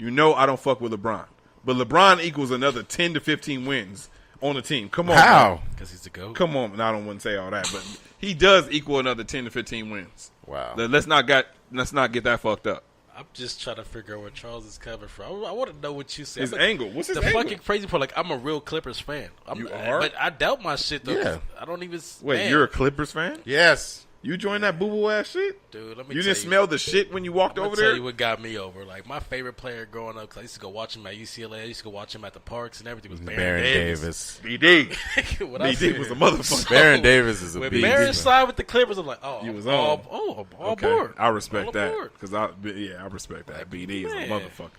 I don't fuck with LeBron. But LeBron equals another 10 to 15 wins on the team. Come on. How? Because he's the GOAT. Come on. I wouldn't say all that, but he does equal another 10 to 15 wins. Wow. Let's not get that fucked up. I'm just trying to figure out where Charles is coming from. I want to know what you said. His angle. What's his the angle? fucking crazy part? Like, I'm a real Clippers fan. You are? But I doubt my shit, though. Yeah. I don't even... Wait, man. you're a Clippers fan? Yes. You joined that boo-boo ass shit? Dude, let me You tell didn't smell the shit when you walked over I'll there? tell you what got me over. Like, my favorite player growing up, because I used to go watch him at UCLA. I used to go watch him at the parks and everything, was Baron Davis. BD. When I BD see- was a motherfucker. Baron Davis is a When beast. Baron signed with the Clippers, I'm like, oh, You was I'm on. all Okay, aboard. I respect All that. aboard. Because I respect that. BD is a Man. motherfucker.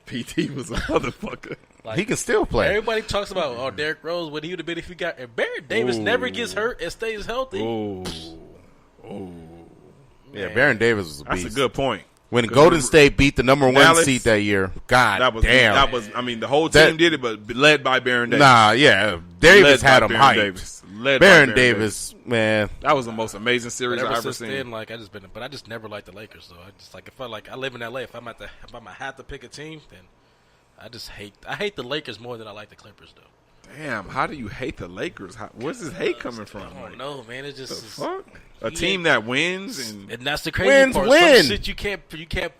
PT was a motherfucker. Like, He can still play. everybody talks about, Derrick Rose, what he would have been if he got... And Baron Davis never gets hurt and stays healthy. Yeah, Baron Davis was a beast. That's a good point. When Golden State beat the number one Dallas, seed that year, God damn. That was. I mean, the whole team did it, but led by Baron Davis. Nah, yeah. Davis Led had by him Baron hyped. Davis. Led by Baron Davis, man. That was the most amazing series But I ever ever since seen. then, like, I just never liked the Lakers. So I just like, if I live in LA, if I'm gonna have to pick a team, then I hate the Lakers more than I like the Clippers, though. Damn, how do you hate the Lakers? Where's this hate coming from? I don't know, man. It's just Fuck. A team that wins and that's the crazy Wins part. win. Some shit you can't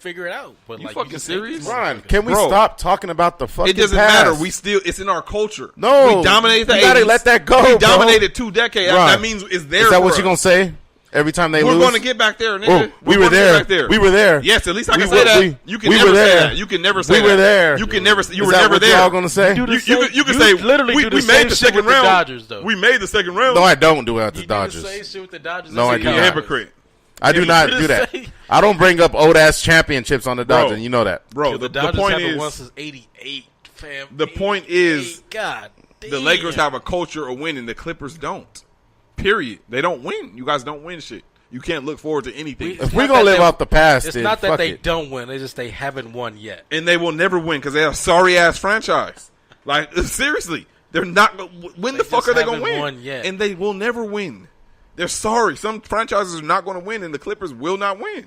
figure it out. But You like, fucking just serious? Ron, can we Bro. stop talking about the fucking it doesn't past? matter. It's in our culture. No, we dominated the you gotta 80s. let that go, We bro. dominated 2 decades. Ron, That means it's there. Is that for what us. you're going to say every time they We're lose? going to get back there, nigga. Oh, we were gonna get there. back there. We were there. Yes, at least I We can were- say that. we- You can we never were say there. that. You can never say We that. were there. You can never say you Is were that never what there. y'all gonna say? You do the You same- can you say literally we do the made same the shit second with the round. Dodgers, though. We made the second round. No, I don't do it at the You Dodgers. do the same shit with the Dodgers. No, I as do the You're a not. Cowboys. hypocrite. I do not you do that. say- I don't bring up old-ass championships on the Bro. Dodgers, and you know that. Bro, Yo, the Dodgers point haven't won is since '88, fam. The point is, 88. God, the Lakers have a culture of winning. The Clippers don't. Period. They don't win. You guys don't win shit. You can't look forward to anything. If we're going to live off the past, It's then not that fuck they it. don't win. It's just they haven't won yet. And they will never win because they're a sorry ass franchise. Like seriously, they're not. When the They fuck just are they gonna haven't win? won yet. And they will never win. They're sorry. Some franchises are not going to win, and the Clippers will not win.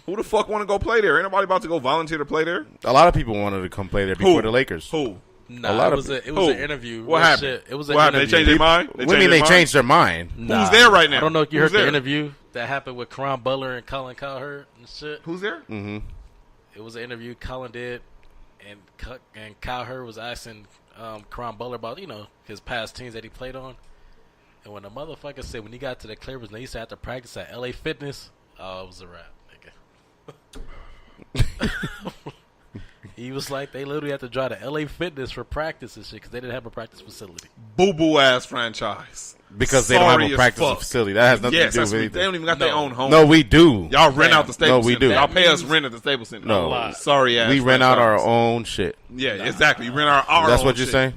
Who the fuck want to go play there? Ain't nobody about to go volunteer to play there. A lot of people wanted to come play there before Who? the Lakers. Who? Nah, A lot it of was an Who? interview. What Real happened? shit. It was an What happened? They interview. changed their mind. What do you mean they changed their mind? Nah. Who's there right now? I don't know if you Who's heard there? the interview that happened with Karan Butler and Colin Cowherd and shit. Who's there? Mm-hmm. It was an interview Colin did, and Cowherd was asking Karan Butler about his past teams that he played on. And when the motherfucker said when he got to the Clippers and they used to have to practice at LA Fitness, it was a wrap, nigga. He was like, they literally had to drive to LA Fitness for practice and shit because they didn't have a practice facility. Boo boo ass franchise. Because they don't Sorry have a as practice fuck. facility. That has nothing Yes, to do that's with what, anything. they don't even got their own home. No, we do. Y'all rent out the Staples we Center. do. Y'all pay us rent at the Staples Center. No. Sorry ass. We rent out our franchise. own shit. Yeah, exactly. You rent our That's own what you're shit. saying?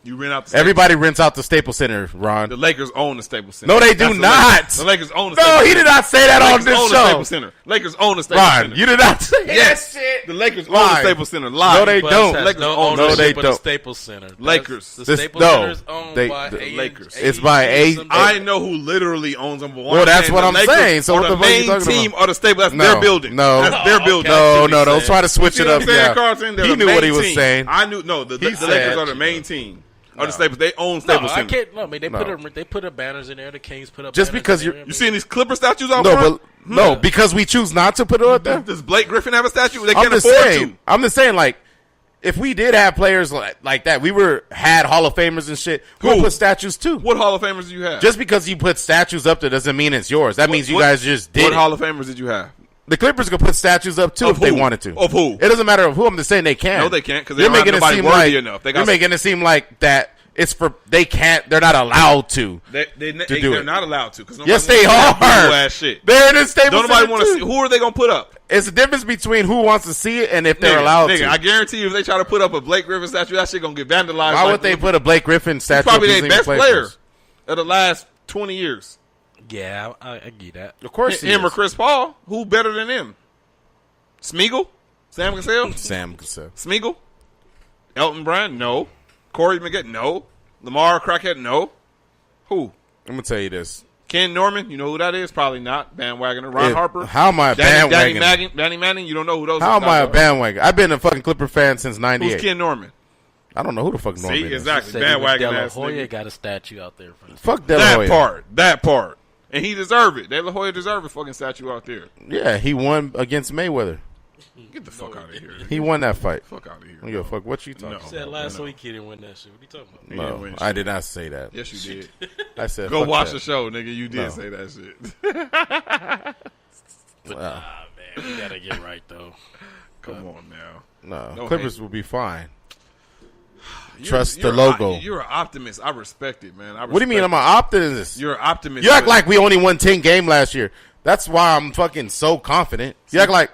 You rent out the Staples Everybody rents out the Staples Center, Ron. The Lakers own the Staples Center. No, they That's do the not. Lakers. The Lakers own the Staples No, Center. he did not say that on Lakers this own the show. Staples Center. Lakers own the Staples Ron, Center. you did not say Yes. that shit. The Lakers own Lie. the Staples Center. Lie. No, they Plus don't. has Lakers no own the- ownership No, they of the don't. Staples Center. Lakers. The This- Staples no. Center is owned They- by the A&E Lakers. It's by A- I know who literally owns them. But Well, that's what I'm saying. So or what the the fuck you main talking team about? or the Staples. That's No. their building. No. That's their Oh, building. okay. No, what no, he don't said. try to switch You it see what up. I'm saying, Yeah. Carlton? They're He the knew what he main was team. saying. I knew. No, the said- Lakers are the main team. Or the Staples. They own No, Staples I Center. can't. No, I mean No. they put up banners in there. The Kings put up Just banners because in you're- there. You seeing these Clipper statues out No, front? but no, because we choose not to put it up there. Does Blake Griffin have a statue? They I'm can't just afford saying. to. I'm just saying, like, if we did have players like that, we had Hall of Famers and shit. We'll put statues too. What Hall of Famers do you have? Just because you put statues up there doesn't mean it's yours. That means you guys just did. What Hall of Famers did you have? The Clippers could put statues up too if they wanted to. Of who? It doesn't matter of who. I'm just saying they can. No, they can't because they're making it seem worthy enough. You're making it seem like that. It's for they can't. They're not allowed to. They're not allowed to. Yes, they are. Shit. They're in this table. Don't nobody want to see. Who are they gonna put up? It's the difference between who wants to see it and if they're allowed to. I guarantee you, if they try to put up a Blake Griffin statue, that shit gonna get vandalized. Why would they put a Blake Griffin statue? He's probably their best player of the last 20 years. Yeah, I get that. Of course, him or Chris Paul. Who better than him? Smeagol? Sam Cassell? Sam Cassell. Smeagol? Elton Brand? No. Corey McGett? No. Lamar Crackhead? No. Who? I'm gonna tell you this. Ken Norman? You know who that is? Probably not. Bandwagoner. Ron Harper? How am I a bandwagon? Danny Manning? You don't know who those are? How am I a bandwagon? I've been a fucking Clipper fan since '98. Who's Ken Norman? I don't know who the fuck Norman is. Exactly. Bandwagon ass De La Hoya nigga. got a statue out there. Fuck De La Hoya. That part. And he deserved it. De La Hoya deserved a fucking statue out there. Yeah, he won against Mayweather. Get the fuck out of here. He won that fight. Fuck out of here. Yo, fuck, what you talking about? You said last week he didn't win that shit. What are you talking about? No, I did not say that. Yes, you did. I said, go watch the show, nigga. You did say that shit. But man, we gotta get right though. Come on now. No, Clippers will be fine. Trust the logo. You're an optimist. I respect it, man. What do you mean I'm an optimist? You're an optimist. You act like we only won 10 games last year. That's why I'm fucking so confident. You act like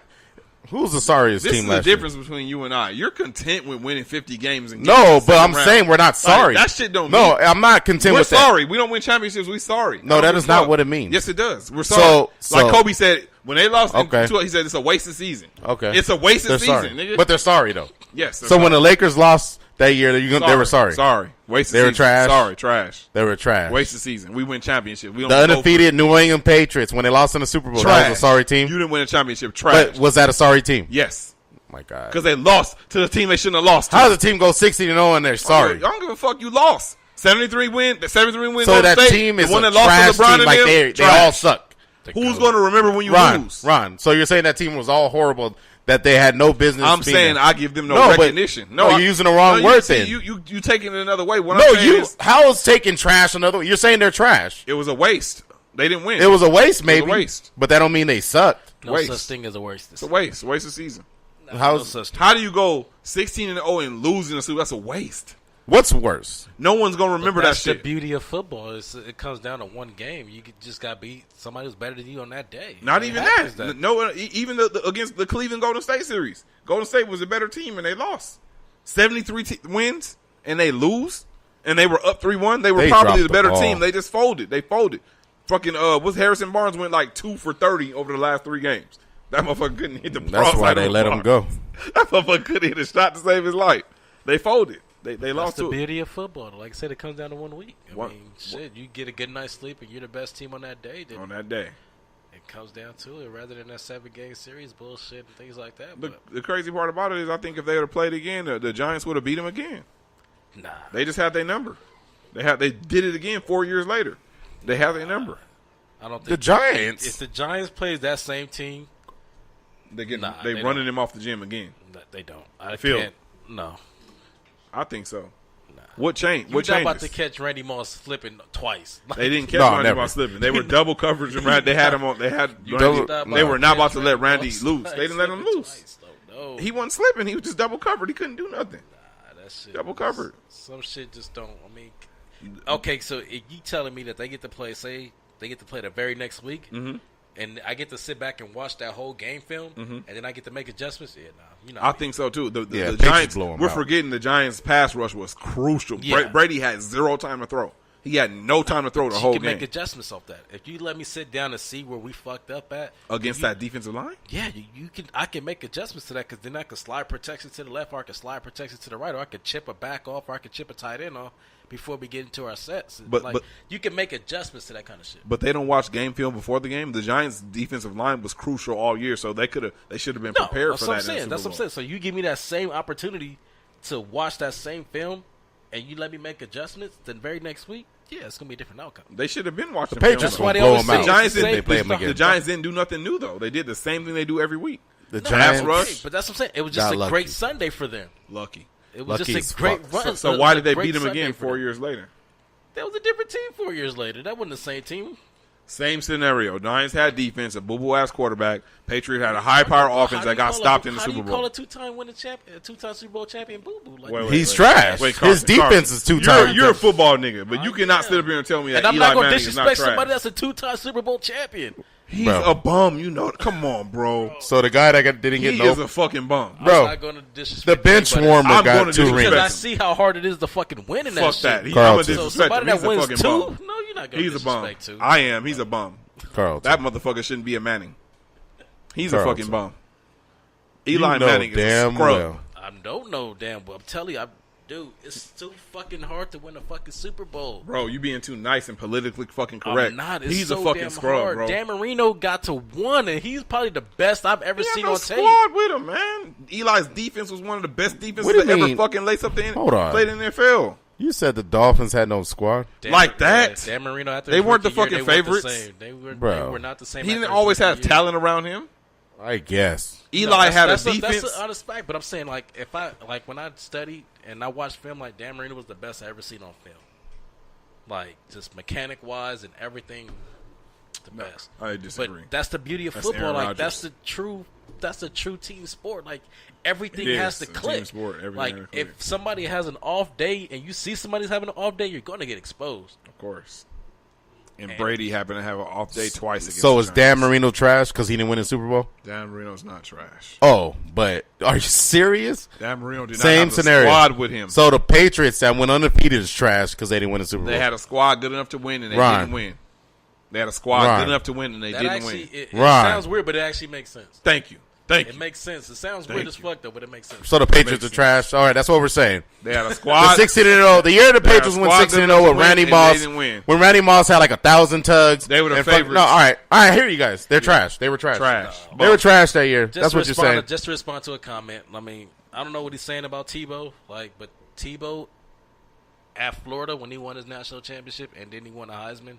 who's the sorriest team last year? This is the difference between you and I. You're content with winning 50 games and no, but I'm saying we're not sorry. That shit don't. No, I'm not content with that. We're sorry. We don't win championships. We sorry. No, that is not what it means. Yes, it does. We're sorry. So like Kobe said when they lost. Okay. He said it's a wasted season. Okay, it's a wasted season, nigga. But they're sorry though. Yes. So when the Lakers lost that year, they were sorry. Sorry. Wasted they season. were trash. Sorry, trash. They were trash. Wasted season. We win championship. We don't the undefeated New England Patriots when they lost in the Super Bowl. Trash. That was a sorry team. You didn't win a championship. Trash. But was that a sorry team? Yes. My God. Because they lost to the team they shouldn't have lost to. How does a team go 60-0 and they're sorry? I don't give a fuck. You lost. 73 win. The 73 win. So that team is the one that lost to LeBron team. Like they all suck. Who's going to remember when you lose? Ron. So you're saying that team was all horrible, that they had no business. I'm saying there. I give them no recognition. No, you're using the wrong word then. You taking it another way. What no, I'm saying is, how is taking trash another way? You're saying they're trash. It was a waste. They didn't win. It was a waste, maybe. It was a waste. But that don't mean they sucked. No such thing as a waste. It's a waste. A waste of season. How do you go 16-0 and lose in the Super? That's a waste. What's worse? No one's gonna remember that shit. That's the beauty of football. It comes down to one game. You just got to beat somebody who's better than you on that day. Not even that. No, even against the Cleveland Golden State series. Golden State was a better team and they lost. 73 wins and they lose and they were up 3-1. They were probably the better team. They just folded. They folded. Fucking Harrison Barnes went like 2 for 30 over the last 3 games. That motherfucker couldn't hit the ball. That's why they let him go. That motherfucker couldn't hit a shot to save his life. They folded. They lost to it. That's the beauty of football. Like I said, it comes down to 1 week. I mean, shit, you get a good night's sleep and you're the best team on that day. On that day. It comes down to it rather than that 7-game series bullshit and things like that. The crazy part about it is I think if they would have played again, the Giants would have beat them again. Nah. They just had their number. They did it again 4 years later. They have their number. I don't think the Giants. If the Giants plays that same team, they running them off the gym again. They don't. No. I think so. Nah. What changed? You're not about to catch Randy Moss slipping twice. They didn't catch Randy Moss slipping. They were double coverage and they had him on. They were not about to let Randy loose. They didn't let him loose. No. He wasn't slipping. He was just double covered. He couldn't do nothing. Nah, that shit double covered. Some shit just don't. I mean, okay. So if you telling me that they get to play, say they get to play the very next week, and I get to sit back and watch that whole game film, and then I get to make adjustments. Yeah, nah, I think so too. The Giants. We're forgetting the Giants' pass rush was crucial. Yeah. Brady had 0 time to throw. He had no time to throw the whole game. You can make adjustments off that. If you let me sit down and see where we fucked up at against that defensive line, yeah, you can. I can make adjustments to that because then I can slide protection to the left, or I can slide protection to the right, or I could chip a back off, or I could chip a tight end off before we get into our sets. But you can make adjustments to that kind of shit. But they don't watch game film before the game. The Giants' defensive line was crucial all year, so they should have been prepared for that. That's what I'm saying. So you give me that same opportunity to watch that same film, and you let me make adjustments. Then very next week. Yeah, it's gonna be a different outcome. They should have been watching. The Patriots film. That's why they always blow them out. The Giants didn't do nothing new though. They did the same thing they do every week. The No, Giants. rush. okay, but that's what I'm saying. It was just Got a lucky. great Sunday for them. Lucky. It was Lucky just as a great fuck. run. So It why was did a they great beat him Sunday again for 4 them. years later? That was a different team 4 years later. That wasn't the same team. Same scenario. Giants had defense, a boo-boo-ass quarterback. Patriots had a high-power offense that got stopped in the Super How do you Bowl. call a two-time winning champion, a two-time Super Bowl champion boo-boo? Like, Wait, He's trash. Wait, His Carson, defense is 2 times. You're a football nigga, but you cannot yeah. sit up here and tell me that and I'm Eli not going to Manning is not disrespect trash. somebody that's a two-time Super Bowl champion. He's Bro. a bum, you know. Come on, bro. So the guy that didn't He get is a fucking bum. Bro, I'm not going to disrespect the bench anybody. warmer I'm got gonna 2 disrespect rings. Because I him. see how hard it is to fucking win in that Fuck shit. that. I'm Carlton. gonna So disrespect somebody him. that He's a wins fucking 2, bum. no, you're not going to He's a bum. disrespect 2. I am. He's a bum. Carlton. That motherfucker shouldn't be a Manning. He's a Carlton. fucking bum. You Eli know Manning is a damn scrub. well. I don't know damn well. I'm telling you, dude, it's too fucking hard to win a fucking Super Bowl. Bro, you being too nice and politically fucking correct. I'm not. It's He's so a fucking damn scrub, hard. bro. Dan Marino got to 1, and he's probably the best I've ever He had seen no on tape. squad with him, man. Eli's defense was one of the best defenses What do you that ever mean? fucking lace up the Hold on. played in the NFL. You said the Dolphins had no squad. Like that? Dan Marino after They his weren't the rookie year, fucking they weren't the favorites. same. They Bro. were not the same. He after didn't his always rookie have year. talent around him. I guess. Eli had a that's defense. That's an honest fact, but I'm saying if I when I studied and I watched film, Dan Marino was the best I ever seen on film. Like just mechanic wise and everything, the best. I disagree. But that's the beauty of That's football. Aaron Like Rodgers. that's the true team sport. Like everything It has is to a team click. sport. Everything Like has to click. if somebody has an off day and you see somebody's having an off day, you're going to get exposed. Of course. And Brady happened to have an off day twice against So the is Dan Giants. Marino trash because he didn't win a Super Bowl? Dan Marino's not trash. Oh, but are you serious? Dan Marino did not Same have a scenario. squad with him. So the Patriots that went undefeated is trash because they didn't win a Super Bowl. They had a squad good enough to win, and they Ron. didn't win. They had a squad Ron. good enough to win, and they That didn't actually win. it Right. sounds weird, but it actually makes sense. Thank you. Thank It you. makes sense. It sounds Thank weird as you. fuck though, but it makes sense. So the Patriots are makes trash. All right, that's what we're saying. They had a The squad. 16-0. The year the They had a Patriots went squad 16-0 good enough with to win, Randy and Moss. they didn't win. When Randy Moss had like 1,000 tugs. They were the and favorites. No, all right. I hear you guys. They're trash. They were trash. Trash. They were trash that year. Just That's to what you're respond saying. Just to respond to a comment, I mean, I don't know what he's saying about Tebow, but Tebow at Florida when he won his national championship and then he won a Heisman,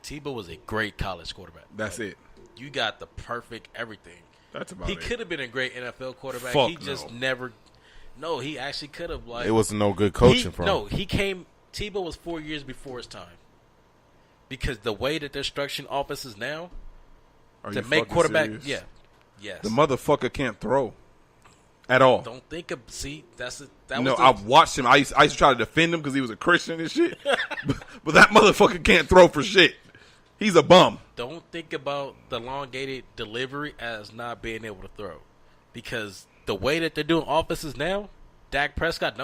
Tebow was a great college quarterback. That's it. You got the perfect everything. That's about He it. could have been a great NFL quarterback. Fuck he just no. never. No, he actually could have. It was no good coaching for him. No, he came. Tebow was 4 years before his time. Because the way that they're structuring offenses now Are to you make fucking quarterback, serious? yes. The motherfucker can't throw at all. Don't think of that No, was I watched him. I used to try to defend him because he was a Christian and shit. but that motherfucker can't throw for shit. He's a bum. Don't think about the elongated delivery as not being able to throw, because the way that they're doing offenses now, Dak Prescott,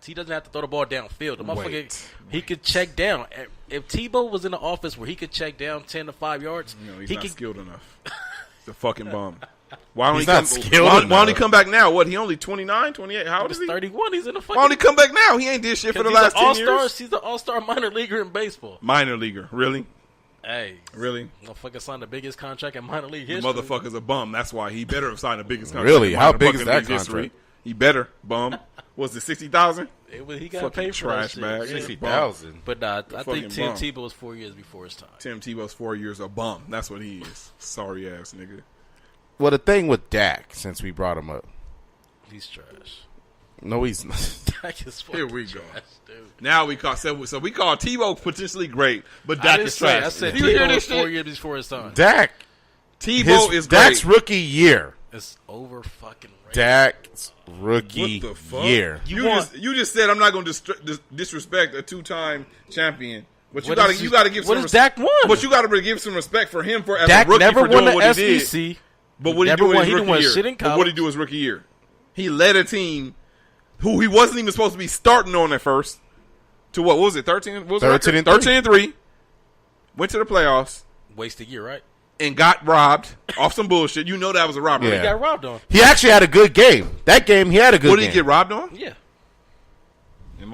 he doesn't have to throw the ball downfield. The motherfucker, he could check down. If Tebow was in the office where he could check down 10 to 5 yards, No, he's he not could. skilled enough. He's a fucking bum. Why don't He's he not come? skilled Why don't he enough. come back now? What? He only 29, 28? How old is He's he? 31. He's in the fucking. Why don't he come back now? He ain't did shit for the last 10 years. He's the all-star minor leaguer in baseball. Minor leaguer, really? Hey, Really? motherfucker signed the biggest contract in minor league The history. motherfucker's a bum. That's why he better have signed the biggest contract. Really? in How minor big fucking is that league history. contract? He better, bum. Was it 60,000? He got Fucking paid for that trash shit. bag. Yeah. 60,000. But I fucking think Tim bum. Tebow was 4 years before his time. Tim Tebow's 4 years a bum. That's what he is. Sorry ass nigga. Well, the thing with Dak, since we brought him up. He's trash. No, he's not. Dak is Here fucking we go. trash, dude. Now we call so we call Tebow potentially great, but I Dak didn't is say. trash. I said you hear Tebow this was 4 shit? years before his time. Dak. Tebow is Dak's great. rookie year. It's over fucking rated. Dak's rookie What the fuck? year. You just said I'm not going to disrespect a 2-time champion, but you What got is- to give what some is Dak won? But you got to give some respect for him for as Dak a rookie never for doing won what the he did. SEC. But what did he Never do in won- his he didn't rookie win year? shit in But what did he college. do his rookie year? He led a team who he wasn't even supposed to be starting on at first to what was it? 13? What was the 13 record? and 3. 13 and 3. Went to the playoffs Wasted year, right? and got robbed off some bullshit. You know that was a robbery. Yeah. He got robbed on. He actually had a good game. That game, he had a good What game. did he get robbed on? Yeah.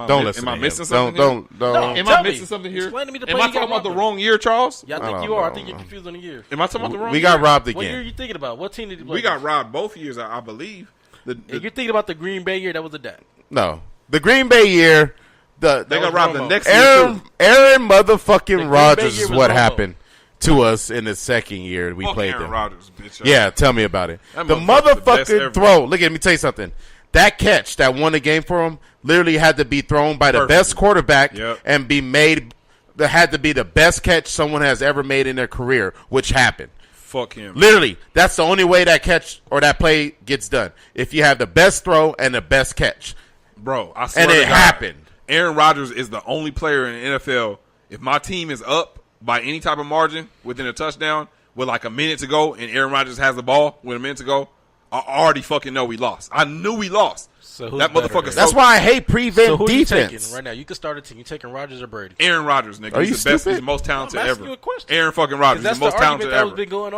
Don't listen Am I to him. missing something? Don't. Am Tell I me. missing something here? Explain to me the Am play I you got talking about the robbed wrong year, Charles? Yeah, I I think don't you are. I know. think you're confused on the year. Am I talking about the wrong We year? got robbed What year are again. you thinking about? What team did you play? We got robbed both years, I believe. If you're thinking about the Green Bay year, that was the Dak. No. The Green Bay year, They That got was robbed the Romo. next year, Aaron too. motherfucking Green Bay Rodgers year is was what Romo. happened. to us in the second year we Fuck played Aaron them. Rodgers, bitch. Yeah, tell me about it. That The motherfucker's the best ever. motherfucking throw. Look at me tell you something. That catch that won the game for him literally had to be thrown by the Perfectly. best quarterback Yep. and be made. That had to be the best catch someone has ever made in their career, which happened. Fuck him. Literally, that's the only way that catch or that play gets done. If you have the best throw and the best catch. Bro, I swear And to it God, happened. Aaron Rodgers is the only player in the NFL. If my team is up by any type of margin within a touchdown with like a minute to go and Aaron Rodgers has the ball with a minute to go, I already fucking know we lost. I knew we lost. So who's That better motherfucker. then? That's why I hate prevent So who you taking defense. right now? You can start a team. You taking Rodgers or Brady? Aaron Rodgers, nigga. Are He's you the best. stupid? He's the most talented I'm asking ever. you a question. Aaron fucking Rodgers. That's He's the most the talented argument that was ever. been going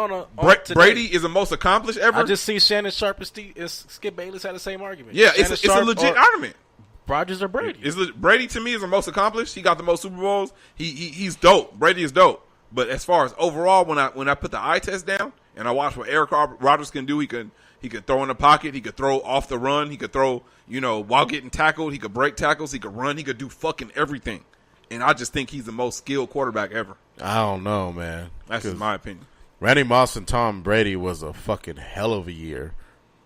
on today. Brady is the most accomplished ever. I just seen Shannon Sharp and Skip Bayless had the same argument. yeah, Shannon it's a Sharp legit or argument. Rodgers or Brady? Brady to me is the most accomplished. He got the most Super Bowls. He's dope. Brady is dope. But as far as overall, when I put the eye test down and I watch what Aaron Rodgers can do, he could throw in the pocket. He could throw off the run. He could throw, while getting tackled. He could break tackles. He could run. He could do fucking everything. And I just think he's the most skilled quarterback ever. I don't know, man. That's just my opinion. Randy Moss and Tom Brady was a fucking hell of a year.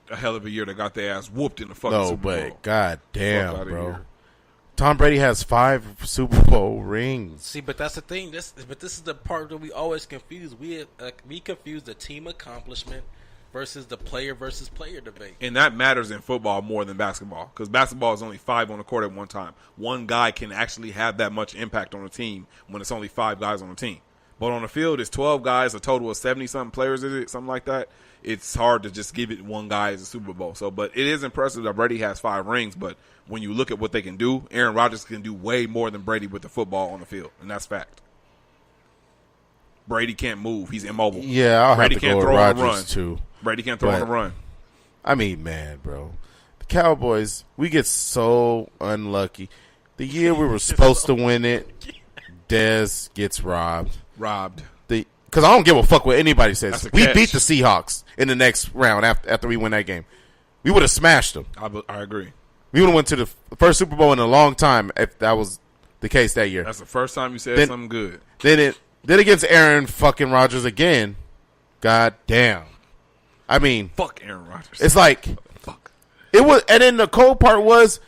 A hell of a year that got their ass whooped in the fucking No, Super Bowl. but god Fuck damn, outta bro. here. Tom Brady has 5 Super Bowl rings. See, but that's the thing. This is the part that we always confuse. We confuse the team accomplishment versus the player versus player debate. And that matters in football more than basketball because basketball is only 5 on the court at one time. One guy can actually have that much impact on a team when it's only 5 guys on the team. But on the field, it's 12 guys, a total of 70-something players, is it? Something like that. It's hard to just give it one guy as a Super Bowl. But it is impressive that Brady has 5 rings. But when you look at what they can do, Aaron Rodgers can do way more than Brady with the football on the field. And that's fact. Brady can't move. He's immobile. Yeah, I'll Brady have to can't go with throw on the run. Rodgers too. Brady can't throw on the But- run. I mean, man, bro. The Cowboys, we get so unlucky. The year we were supposed to win it, Dez gets robbed. Robbed. Because I don't give a fuck what anybody says. That's a We catch. beat the Seahawks in the next round after we win that game. We would have smashed them. I agree. We would have went to the first Super Bowl in a long time if that was the case that year. That's the first time you said Then- something good. Then against Aaron fucking Rodgers again. God damn. I mean, Fuck Aaron Rodgers. it's like Fuck. it was, and then the cold part was,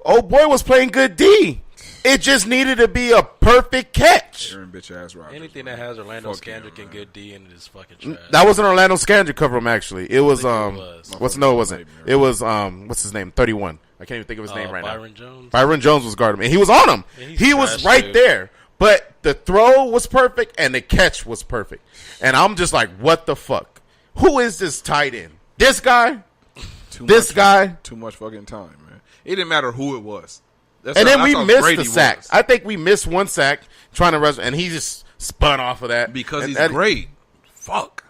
old boy was playing good D. It just needed to be a perfect catch. Aaron bitch ass Rodgers. Anything man. that has Orlando Fuck him, Scandrick and man. good D in it is fucking trash. That wasn't Orlando Scandrick cover him actually. It was think it was. what's no it wasn't. It was what's his name? 31. I can't even think of his name right Byron now. Jones. Was guarding him, and he was on him. Yeah, he's He was trash, right too. there. But the throw was perfect and the catch was perfect. And I'm just like, what the fuck? Who is this tight end? This guy? This guy? Too much fucking time, man. It didn't matter who it was. And then we missed Brady the sack. was. I think we missed one sack trying to rush, and he just spun off of that. Because And he's that, great. Fuck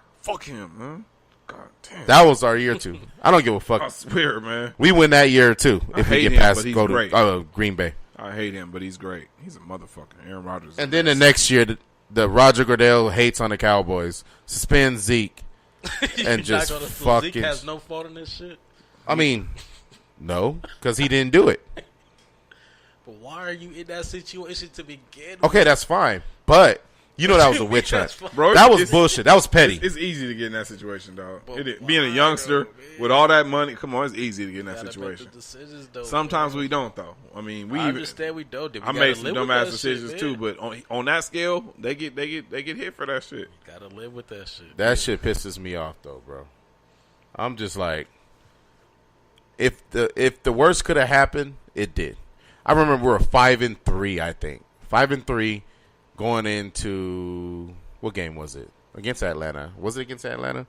him, man. God damn. That was our year, too. I don't give a I fuck. swear, man. We win that year, too, I if we hate get him, past but he's go great. to Green Bay. I hate him, but he's great. He's a motherfucker. Aaron Rodgers. is And the then the best. next year, the Roger Goodell hates on the Cowboys, suspends Zeke, and just Zeke fucking. has no fault in this shit. I mean, no, because he didn't do it. But why are you in that situation to begin with? Okay, that's fine, but you know that was a witch hunt. That's fine. Bro, That was it's- bullshit. That was petty. It's easy to get in that situation, dog. But Being a why, youngster though, man? with all that money, come on, it's easy to get in that Gotta make situation. the decisions, though, Sometimes man. we don't, though. I mean, we I even. understand we don't. I made some dumbass decisions too, but on that scale, they get hit for that shit. Gotta live with that shit. That shit pisses me off, though, bro. I'm just like, if the worst could have happened, it did. I remember we were 5-3, I think 5-3, going into what game was it? Against Atlanta? Was it against Atlanta?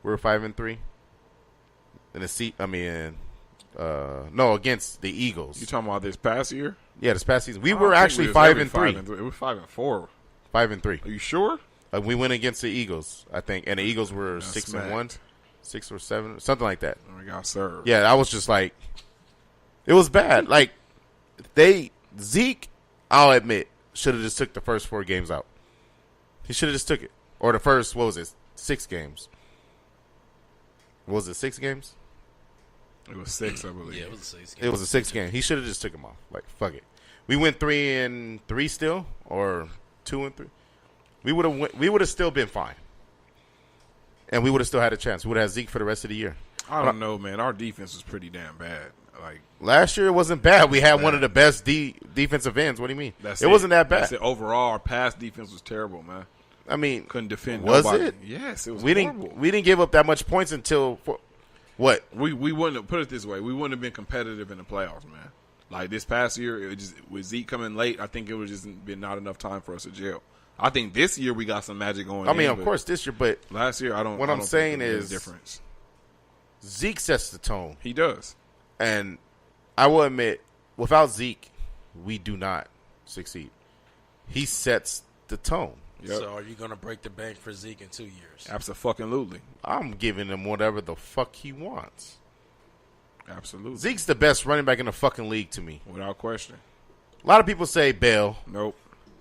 We were 5-3. In the seat, I mean, no, against the Eagles. You talking about this past year? Yeah, this past season we I were don't think actually we was ever 5-3. It was 5-4. 5-3. Are you sure? We went against the Eagles, I think, and the Eagles were 6-1, 6 or 7, something like that. We got served. Yeah, I was just like, it was bad. Like Zeke, I'll admit, should have just took the first 4 games out. He should have just took it, or the first 6 games. Was it 6 games? It was 6, I believe. Yeah, it was a 6 It was a 6 game. He should have just took them off. Like fuck it. We went 3-3 still, or 2-3. we would have still been fine, and we would have still had a chance. We would have had Zeke for the rest of the year. I don't know, man. Our defense was pretty damn bad. Like last year, it wasn't bad. We had one of the best defensive ends. What do you mean? It wasn't that bad. Overall, our pass defense was terrible, man. I mean, couldn't defend. Was nobody. it? Yes, it was. We horrible. didn't give up that much points until what? We wouldn't have put it this way. We wouldn't have been competitive in the playoffs, man. Like this past year, with Zeke coming late, I think it would just been not enough time for us to gel. I think this year we got some magic going. I mean, of course, this year, but last year I don't. What I I'm don't saying think is, difference. Zeke sets the tone. He does, and I will admit, without Zeke, we do not succeed. He sets the tone. Yep. So are you going to break the bank for Zeke in 2 years? Absolutely. I'm giving him whatever the fuck he wants. Absolutely. Zeke's the best running back in the fucking league to me. Without question. A lot of people say Bell. Nope.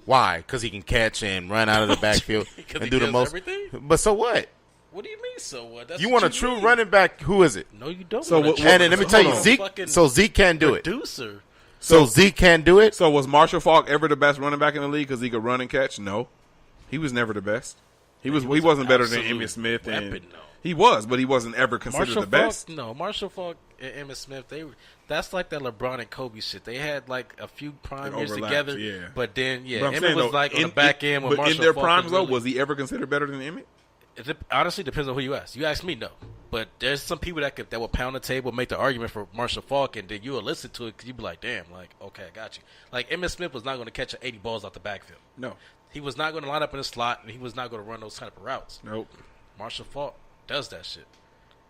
Why? Because he can catch and run out of the backfield and do the most. Everything? But so what? What do you mean, so what? That's You what want a true running back? Who is it? No, you don't. So want a what- And then let me tell you, Zeke. So Zeke can't do it. Producer. So Zeke can't do it. So was Marshall Faulk ever the best running back in the league because he could run and catch? No. He was never the best. He wasn't better than absolute Emmitt Smith. weapon, And though. He was, but he wasn't ever considered Marshall the best. Faulk, no, Marshall Faulk and Emmitt Smith, that's like that LeBron and Kobe shit. They had like a few prime It years overlapped, together, yeah. but then But I'm Emmitt saying, was though, like on the back end with but Marshall in their Faulk primes, though, really- was he ever considered better than Emmitt? It honestly depends on who you ask. You ask me, no. But there's some people that will pound the table, make the argument for Marshall Faulk, and then you will listen to it because you'll be like, damn, like, okay, I got you. Like, Emmitt Smith was not going to catch 80 balls out the backfield. No. He was not going to line up in the slot, and he was not going to run those type of routes. Nope. Marshall Faulk does that shit.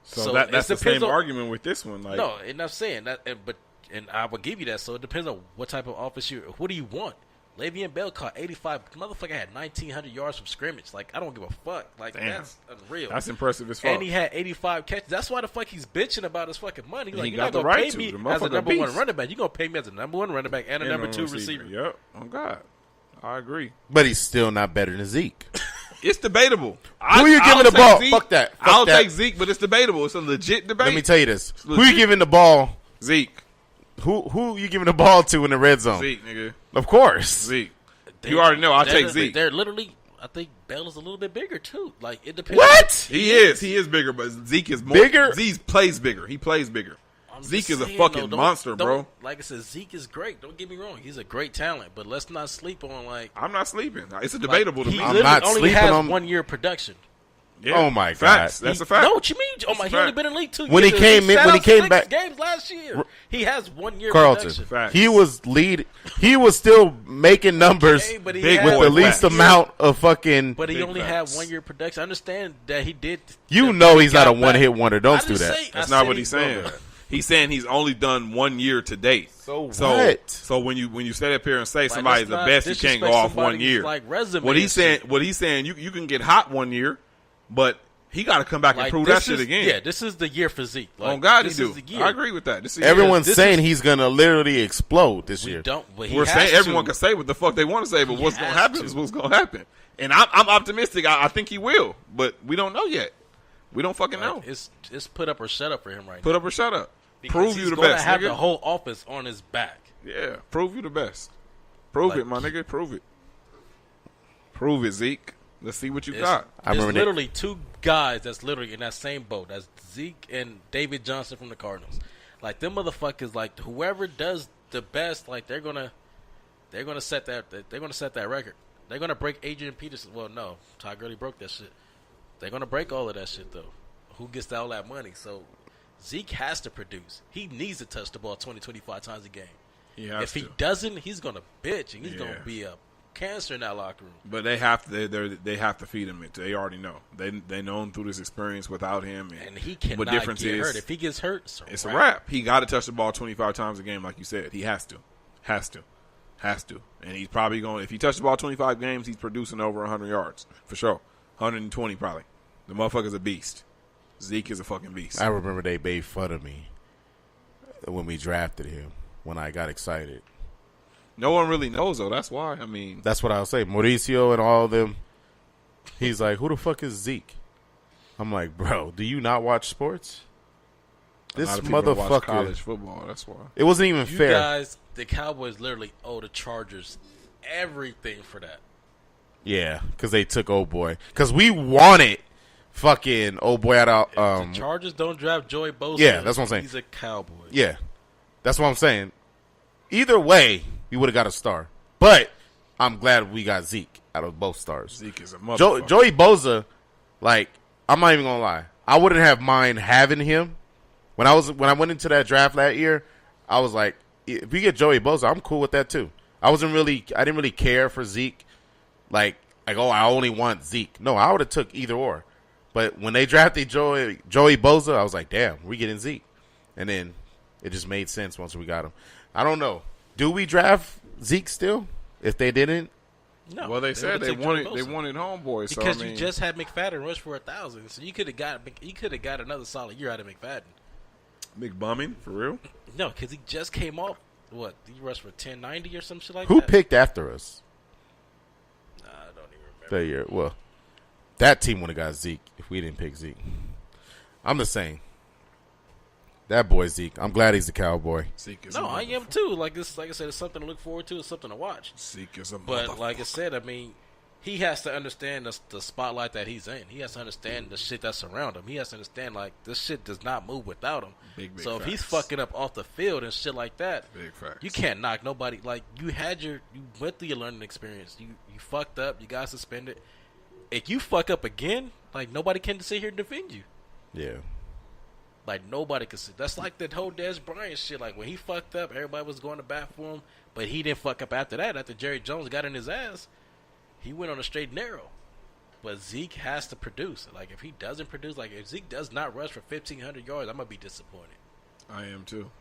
So that's it the same depends on- argument with this one. Like, No, and I'm saying that, and I will give you that. So it depends on what type of offense what do you want? Le'Veon Bell caught 85. Motherfucker had 1,900 yards from scrimmage. Like, I don't give a fuck. Like, Damn. that's unreal. that's impressive as fuck. And he had 85 catches. That's why the fuck he's bitching about his fucking money. He's like, He you're got not the going right to to. pay me The as a motherfucker number one beast. running back. You're going to pay me as a number one running back and a And number a two receiver. Yep. Oh, God. I agree. But he's still not better than Zeke. It's debatable. Who you giving the ball? Zeke. Fuck that. Fuck I'll that. take Zeke, but it's debatable. It's a legit debate. Let me tell you this: who legit. you giving the ball? Zeke. Who you giving the ball to in the red zone? Zeke, nigga. Of course. Zeke. You already know. I'll take Zeke. They're literally, I think Bell is a little bit bigger, too. Like, it depends. What? He is. He is bigger, but Zeke is more Bigger? Zeke plays bigger. He plays bigger. I'm Zeke just is a saying, fucking though, monster, don't- bro. Like I said, Zeke is great. Don't get me wrong. He's a great talent, but let's not sleep on, like, I'm not sleeping. It's a debatable to he me. I'm literally not only sleeping has on- 1 year of production. Yeah. Oh, my Facts. God. That's a fact. No, what you mean? Oh my, That's he only fact. been in the league 2 years. When he came in- sat when he out came 6 back- games last year. He has 1 year Carlton. production. Facts. He was He was still making numbers Hey, but he Big had with boy the one least facts. year- amount of fucking. But he Big only facts. had 1 year production. I understand that he did. You that know he he's not got a one-hit back. wonder. Don't I do didn't that. say- That's I not said what he's saying. no. He's saying he's only done 1 year to date. So what? So when you sit up here and say Like, somebody's let's the not best, you can't go disrespect off 1 somebody's, year. like, resume What and he's saying, shit. you can get hot 1 year, but he got to come back and Like, prove that this shit is- again. Yeah, this is the year for Zeke. Like, On God, he this do. is the year. I agree with that. This is Everyone's this saying is- he's gonna literally explode this We year. don't. But he We're has saying to. everyone can say what the fuck they want to say, but He what's going to has happen to. is what's going to happen. And I'm optimistic. I think he will, but we don't know yet. We don't fucking know. Like, it's put up or shut up for him right Put now. up or shut up. Because Prove he's you the gonna best, have nigga. the whole offense on his back. Yeah, prove you the best. Prove Like, it, my nigga. Prove it. Prove it, Zeke. Let's see what you It's- got. I There's remember that- literally 2 guys that's literally in that same boat. That's Zeke and David Johnson from the Cardinals. Like, them motherfuckers, like, whoever does the best, like, they're gonna set that record. They're gonna break Adrian Peterson. Well, no, Todd Gurley broke that shit. They're gonna break all of that shit though. Who gets all that money? So Zeke has to produce. He needs to touch the ball 20-25 times a game. If he doesn't, he's gonna bitch and he's gonna be a cancer in that locker room. But they have to. They have to feed him it. They already know. They know him through this experience without him. And he cannot what difference get is, hurt. If he gets hurt, it's a wrap. He got to touch the ball 25 times a game, like you said. He has to. And he's probably going. If he touches the ball 25 games, he's producing over 100 yards for sure. 120 probably. The motherfucker's a beast. Zeke is a fucking beast. I remember they made fun of me when we drafted him. When I got excited, No one really knows though. That's why. I mean, that's what I'll say. Mauricio and all of them. He's like, "Who the fuck is Zeke?" I'm like, "Bro, do you not watch sports?" a This lot of people don't watch motherfucker. college football. That's why. It wasn't even You fair. guys, the Cowboys literally owe the Chargers everything for that. Yeah, because they took old boy. Because we wanted fucking old boy out of The Chargers don't draft Joey Bosa. Yeah, that's what I'm saying. He's a Cowboy. Yeah, that's what I'm saying. Either way, we would have got a star. But I'm glad we got Zeke out of both stars. Zeke is a motherfucker. Joey Bosa, like, I'm not even gonna lie. I wouldn't have mind having him. When I went into that draft that year, I was like, if we get Joey Bosa, I'm cool with that too. I didn't really care for Zeke. Like, oh, I only want Zeke. No, I would have took either or. But when they drafted Joey Bosa, I was like, damn, we getting Zeke. And then it just made sense once we got him. I don't know. Do we draft Zeke still? If they didn't? No. Well, they said they wanted homeboy. Because so, you just had McFadden rush for 1,000, so you could have got another solid year out of McFadden. McBumming, for real? No, because he just came off. What? He rushed for 1090 or some shit like Who that. picked after us I don't even remember. that year? Well, that team would have got Zeke if we didn't pick Zeke. I'm just saying. That boy Zeke. I'm glad he's a Cowboy. Zeke is No, I am too. Like I said, it's something to look forward to. It's something to watch. Zeke is a But like I said, I mean, he has to understand the spotlight that he's in. He has to understand the shit that's around him. He has to understand, like, this shit does not move without him. Big so if facts. he's fucking up off the field and shit like that, Big facts. you can't knock nobody. Like, you went through your learning experience. You fucked up. You got suspended. If you fuck up again, like, nobody can sit here and defend you. Yeah. Like, nobody could sit. That's like that whole Dez Bryant shit. Like, when he fucked up, everybody was going to bat for him, but he didn't fuck up after that. After Jerry Jones got in his ass, he went on a straight and narrow. But Zeke has to produce. Like, if he doesn't produce, like, if Zeke does not rush for 1,500 yards, I'm going to be disappointed. I am too.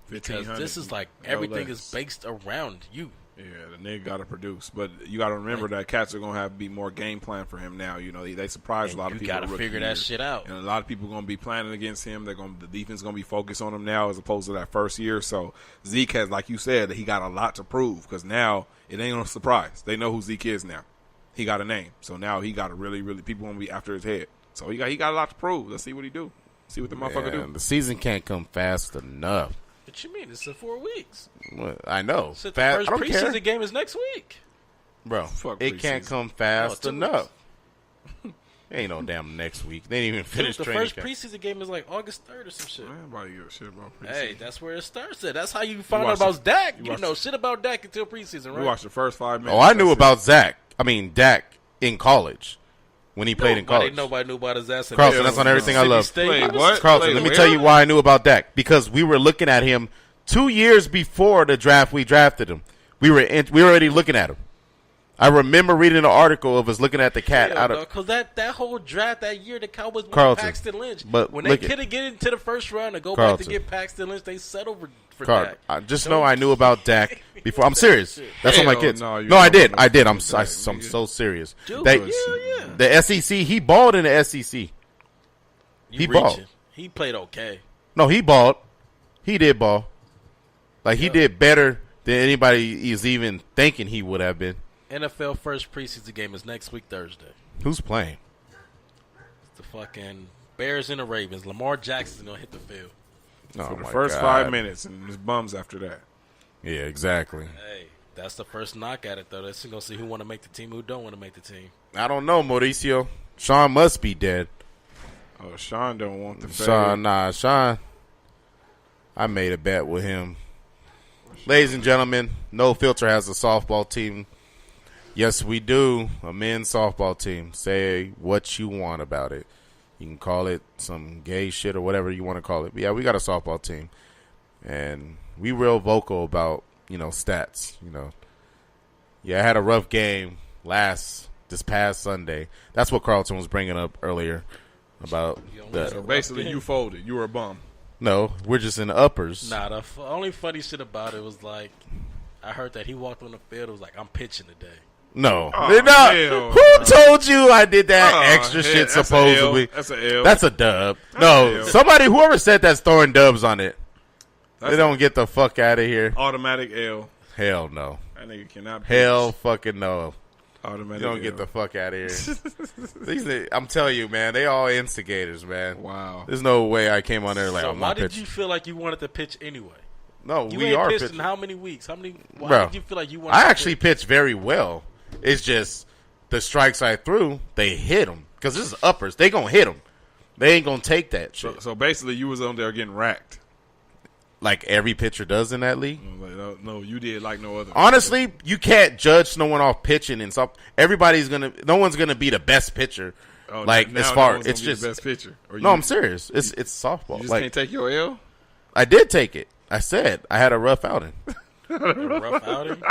Because this is like, no everything less. is based around you. Yeah, the nigga got to produce, but you got to remember that cats are gonna have to be more game plan for him now. You know, they surprised a lot of You people. got to rookie figure year. that shit out. And a lot of people gonna be planning against him. The defense gonna be focused on him now as opposed to that first year. So Zeke has, like you said, he got a lot to prove because now it ain't no surprise. They know who Zeke is now. He got a name, so now he got to really people gonna be after his head. So he got a lot to prove. Let's see what he do. See what the motherfucker do. The season can't come fast enough. What you mean? It's in 4 weeks. Well, I know. So the Fast, first I don't preseason care. game is next week. Bro, Fuck it can't preseason. come fast 2 enough. Ain't no damn next week. They didn't even finish The training first camp. preseason game is like August 3rd or some shit. Man, nobody give a shit about preseason. Hey, that's where it starts at. That's how you find out watched about Dak. you You watched know shit about Dak until preseason, We right? watched the first 5 minutes. Oh, I knew That's it. about Dak in college. When he played in college. Nobody knew about his ass. Carlson, that's on everything I love. Wait, what? Carlson, Wait, let me where? tell you why I knew about Dak. Because we were looking at him 2 years before the draft. We drafted him. We were already looking at him. I remember reading an article of us looking at the cat out of. Because that whole draft that year, the Cowboys went Carlton, Paxton Lynch. but when they look at- could have get into the first round and go back Carlton. to get Paxton Lynch, they settled for Card. Dak. I just know I knew about Dak before. I'm serious. That's on my Hell kids. no, you No, I don't did. know I did. about I'm Dak, so serious. Dude, They- yeah. The SEC. He balled in the SEC. You he reaching. balled. He played okay. No, he balled. He did ball. Like he did better than anybody is even thinking he would have been. NFL first preseason game is next week Thursday. Who's playing? It's the fucking Bears and the Ravens. Lamar Jackson's going to hit the field. Oh For the my first God. 5 minutes, and his bums after that. Yeah, exactly. Hey, that's the first knock at it, though. That's going to see who want to make the team, who don't want to make the team. I don't know, Mauricio. Sean must be dead. Oh, Sean don't want the Sean. I made a bet with him. Ladies and gentlemen, No Filter has a softball team. Yes, we do. A men's softball team. Say what you want about it. You can call it some gay shit or whatever you want to call it. But yeah, we got a softball team. And we real vocal about, stats, Yeah, I had a rough game this past Sunday. That's what Carlton was bringing up earlier about So So basically, you folded. You were a bum. No, we're just in the uppers. Nah, the only funny shit about it was like, I heard that he walked on the field. It was like, I'm pitching today. No. Oh, No. hell Who no. told you I did that Oh, extra hell, shit that's a supposedly? L. That's a L. That's a dub. That's No, a L. somebody, whoever said that's throwing dubs on it. That's They don't get the fuck out of here. automatic L. Hell no. That nigga cannot. Hell fucking no. Automatic. You don't get the fuck out of here. I'm telling you, man, they all instigators, man. Wow. There's no way I came on there like, So I'm why not did pitching. you feel like you wanted to pitch anyway? No, You we ain't are pitched pitching. in how many weeks? Why Bro, did you feel like you wanted I to actually pitch? pitched very well. It's just the strikes I threw, they hit them. Because this is uppers. They going to hit them. They ain't going to take that shit. So basically, you was on there getting racked. Like every pitcher does in that league. No, you did like no other. Honestly, you can't judge no one off pitching and stuff. No one's gonna be the best pitcher. Oh, like now as far no one's it's gonna be just the best pitcher. No, I'm serious. It's softball. You just like, can't take your L. I did take it. I said I had a rough outing. A rough outing.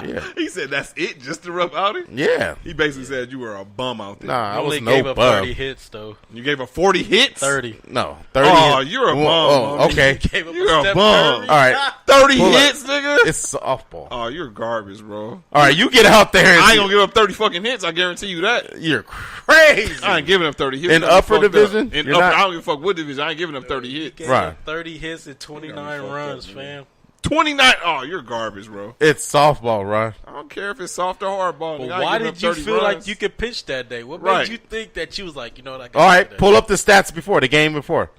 Yeah. He said that's it, just a rough outing. Yeah. He basically said you were a bum out there. Nah, I only was gave no up bum. 30 hits though. You gave her 40 hits. 30. No, 30. Oh, hits. you're a bum. Oh, homie. okay. Gave up You're a Steph bum. Curry. All right. 30 Pull hits, nigga. It's softball. Oh, you're garbage, bro. All right, you get out there. And I ain't gonna give up 30 fucking hits. I guarantee you that. You're crazy. I ain't giving up 30 hits. In You got me upper fucked up. division? In You're upper, not- I don't give a fuck what division. I ain't giving up 30 hits. Gave Right. up 30 hits and 29 runs, fam. 29. Oh, you're garbage, bro. It's softball, Ron. I don't care if it's soft or hard ball. But nigga. I ain't why giving did up you 30 feel like runs. you could pitch that day? What Right. made you think that you was like, you know what, I can All pitch right, today? pull up the stats before the game before.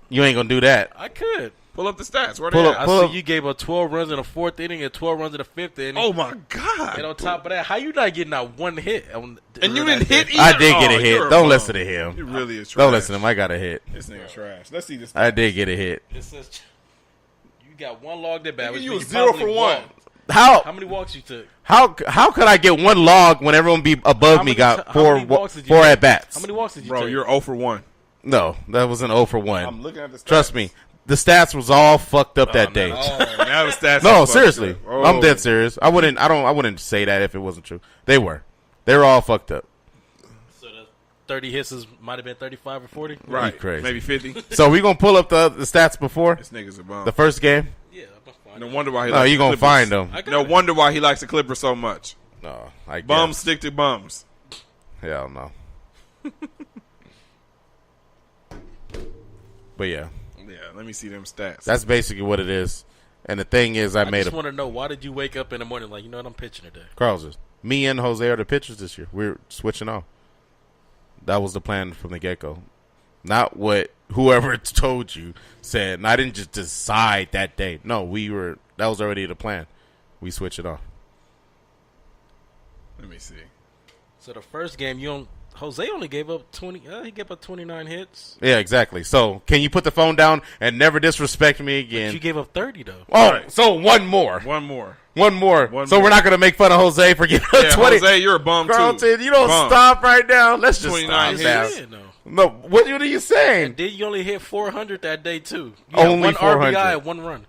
You ain't gonna do that. I could. Pull up the stats. Where Pull they up- at? I Pull see up- you gave up 12 runs in the 4th inning and 12 runs in the 5th inning. Oh, my God. And on top of that, how you not getting out one hit? And you didn't hit either? I did get a Oh, hit. you're Don't bum. listen to him. You really is trash. Don't listen to him. I got a hit. This nigga trash. Let's see this. I did get a hit. It says you got one logged at bat. Nigga, which you means was 0 probably for 1. walked. How How many walks you took? how could I get one log when everyone be above How me many got how four many walks did you four take? at bats? How many walks did you Bro, take? you're 0 for 1. No, that was an 0 for 1. I'm looking at the stats. Trust me, the stats was all fucked up that day. Oh, now the stats No, are fucked seriously, up. Oh. I'm dead serious. I wouldn't say that if it wasn't true. They were all fucked up. So the 30 hits might have been 35 or 40? Right. You crazy. Maybe 50. So we gonna pull up the stats before This nigga's a bum. the first game. Yeah, I'm gonna find No it. wonder why he No, likes you the gonna Clippers. find them. I got No it. wonder why he likes the Clippers so much. No, I guess. Bums stick to bums. Hell no. But yeah, Yeah, let me see them stats. that's basically what it is. And the thing is, I I made just a want to know, why did you wake up in the morning like, you know what, I'm pitching today? Carl's. Me and Jose are the pitchers this year. We're switching off. That was the plan from the get-go. Not what whoever told you said. And I didn't just decide that day. No, that was already the plan. We switch it off. Let me see. So the first game, Jose only gave up 20. He gave up 29 hits. Yeah, exactly. So, can you put the phone down and never disrespect me But again? you gave up 30 though. Oh, Right. so one more. One more. One more. One So more. we're not going to make fun of Jose for getting Yeah, 20. Jose, you're a bum too. Carlton, you don't Bum. stop right now. Let's just 29 stop hits. now. Yeah, no. No, what are you saying? And then you only hit 400 that day too. You Only had one 400. RBI and one run.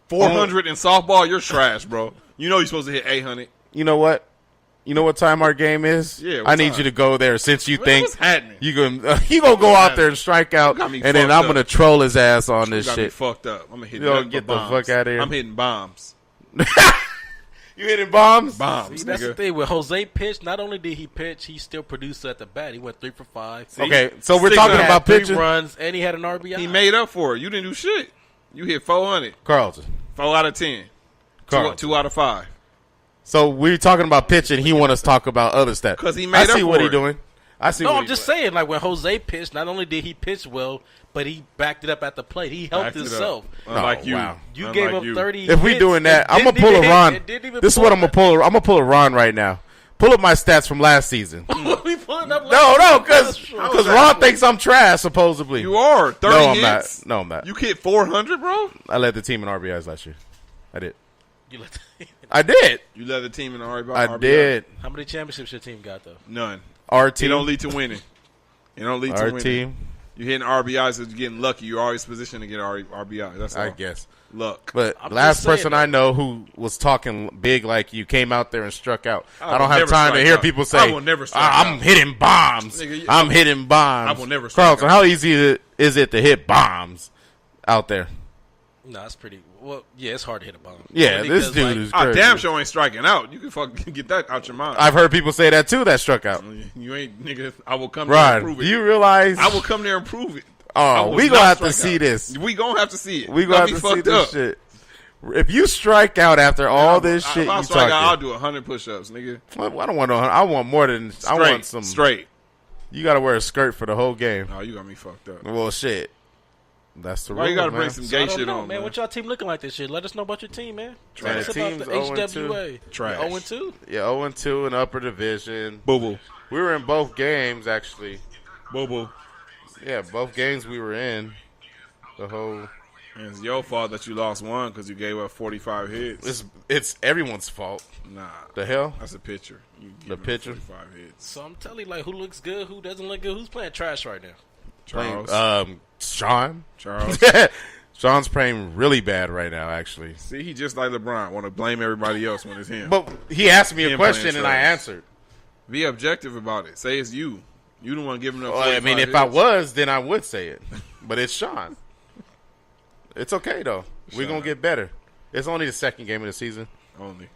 400 in softball, you're trash, bro. You know you're supposed to hit 800. You know what? You know what time our game is? Yeah, what I need time? you to go there since you think What's happening? you gonna go out there and strike out, got me and then fucked I'm up. gonna troll his ass on You this got me shit. fucked up. I'm gonna hit. You don't nothing get but the bombs. fuck outta here. I'm hitting bombs. You hitting bombs? Bombs, See, that's the nigga. thing. When Jose pitched, not only did he pitch, he still produced at the bat. He went 3 for 5. See? Okay, so we're Six talking and a about 3 pitching. runs, and he had an RBI. He made up for it. You didn't do shit. You hit 400. Carlton. 4 out of 10. Carlton. 2 out of 5. So we're talking about pitching. He want us to talk about other stuff 'Cause he made I up see for what he it. doing. I see. No, what I'm he just doing. saying, like when Jose pitched, not only did he pitch well, but he backed it up at the plate. He helped Backed it up. himself. Unlike Oh, you. wow. You Unlike gave up you. 30 If we hits doing that, and I'm gonna didn't pull a even hit- Ron. and didn't even This is what I'm gonna pull pull. I'm gonna pull a Ron right now. Pull up my stats from last season. that. We pulling up No, because How is that? Ron thinks I'm trash. Supposedly, You are. 30 No, I'm hits. not. No, I'm not. You hit 400, bro? I led the team in RBIs last year. I did. You let I did. You led the team in the RBI. I did. How many championships your team got though? None. Our It team. don't lead to winning. It don't lead to Our winning. team. You hitting RBIs, so you're getting lucky. You're always positioned to get RBI. That's all. I guess. Luck. But I'm last just saying person that. I know who was talking big like you came out there and struck out. I will don't have never time to strike hear out. people say, I will never strike I'm out." hitting bombs. Nigga, I'm hitting bombs. I will never strike Carlton, out. how easy is it to hit bombs out there? No, it's pretty. Well, yeah, it's hard to hit a bomb. Yeah, Only this 'cause, dude like, is I crazy. damn sure ain't striking out. You can fucking get that out your mind. I've heard people say that too that struck out. You ain't, nigga. I will come there and Ron, prove do it. you realize? I will come there and prove it. I Oh, will we not gonna have to strike see out. this. We gonna have to see it. We Got gonna me have to see fucked this up. shit. If you strike out after all this shit If you I strike out, I'll talking, do 100 push-ups, nigga. I don't want no. I want more than. I Straight, want some. straight. You got to wear a skirt for the whole game. Oh, you got me fucked up. Well, shit. That's the Why rule, you gotta man. bring some So gay I don't shit know, on, man. What y'all team looking like this shit? Let us know about your team, man. Tell us about the team's 0-2. HWA. Trash. 0-2? Yeah, 0-2 in upper division. Boo boo. We were in both games, actually. Boo boo. Yeah, both games we were in. The whole... And it's your fault that you lost one because you gave up 45 hits. It's everyone's fault. Nah. The hell? That's a pitcher. You The give him pitcher? 45 hits. So I'm telling you, like, who looks good, who doesn't look good, who's playing trash right now? Charles. Sean. Charles. Sean's playing really bad right now, actually. See, he just like LeBron. Want to blame everybody else when it's him. But he asked me a Him question playing and I trash. answered. Be objective about it. Say it's you. You the one giving up. Well, I mean, 45 if I hits. was, then I would say it. But it's Sean. It's okay, though. We're going to get better. It's only the second game of the season. Only.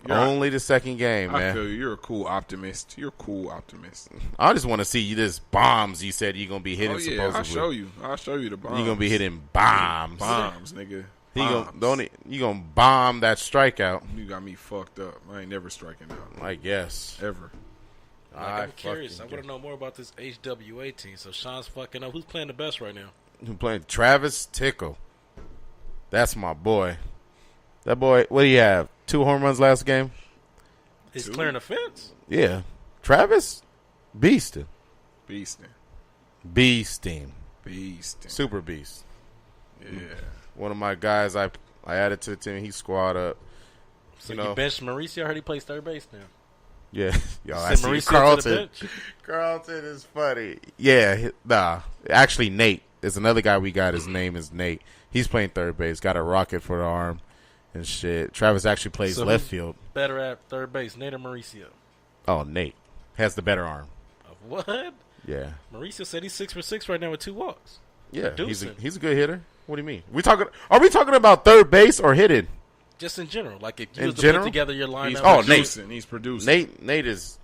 Only the second game, I man. feel you. You're a cool optimist. You're a cool optimist. I just want to see you this bombs you said you're going to be hitting Oh yeah, supposedly. I'll show you. I'll show you the bombs. You're going to be hitting bombs. bombs, nigga. You Bombs. going to bomb that strikeout, You got me fucked up. I ain't never striking out I guess. ever. Like, I'm curious. I want to know more about this HWA team. So Sean's fucking up. Who's playing the best right now? Who playing? Travis Tickle. That's my boy. That boy, what do you have? 2 home runs last game? He's Two? clearing the fence. Yeah. Travis? Beastin'. Beasting. Beasting. Beasting. Super beast. Yeah. One of my guys I added to the team, he squad up. So You you, know. benched Mauricio. I heard he plays third base now. Yeah. Yo, Send I see Mauricio to the Carlton. bench. Carlton is funny. Yeah, nah. Actually, Nate. There's another guy we got. His name is Nate. He's playing third base. Got a rocket for the arm and shit. Travis actually plays So left who's field. better at third base, Nate or Mauricio? Oh, Nate has the better arm. What? Yeah. Mauricio said he's 6 for 6 right now with 2 walks. Yeah, he's Producing. a good hitter. What do you mean? Are we talking about third base or hitting? Just in general. Like, if you In was to general? put together your He's lineup. Oh, Nate. producing. He's producing. Nate is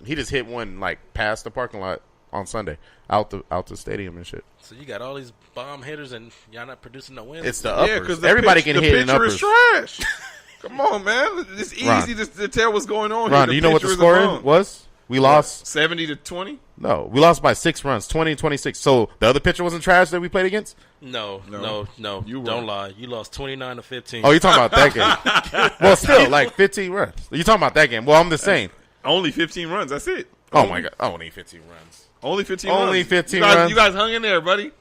he just hit one like past the parking lot on Sunday out the stadium and shit. So you got all these bomb hitters and y'all not producing no wins. It's the Yeah, uppers. because Everybody can hit in the pitcher uppers. is trash. Come on, man. It's easy Ron. to tell what's going on Ron, here. do you know what the pitcher is score a bum. was? We lost. 70-20. No, we lost by 6 runs, 20-26. So the other pitcher wasn't trash that we played against? No. You Don't were. lie. You lost 29-15. Oh, you talking about that game? Well, still, like 15 runs. You talking about that game? Well, I'm just saying. Only 15 runs. That's it. Oh my god, only 15 runs. Only 15 Only runs. 15 you guys, runs. You guys hung in there, buddy.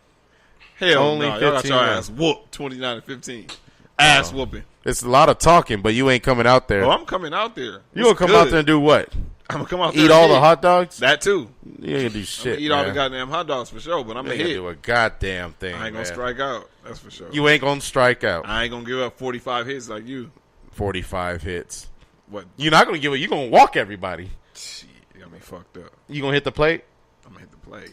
Hell Only no. Y'all got 15 your runs. ass whooped 29-15. Ass whooping. It's a lot of talking, but you ain't coming out there. Oh, I'm coming out there. You gonna come out there and do what? I'm gonna come out there Eat and all the hit. hot dogs? That too. You ain't gonna do I'm shit. gonna eat all the man. goddamn hot dogs for sure, but I'm You gonna ain't gonna hit. do a goddamn thing. I ain't gonna man. strike out. That's for sure. You ain't gonna strike out. I ain't gonna give up 45 hits like you. 45 hits. What? You're not gonna give it. You gonna walk everybody. Shit, you got me fucked up. You gonna hit the plate, I'm gonna hit the plate.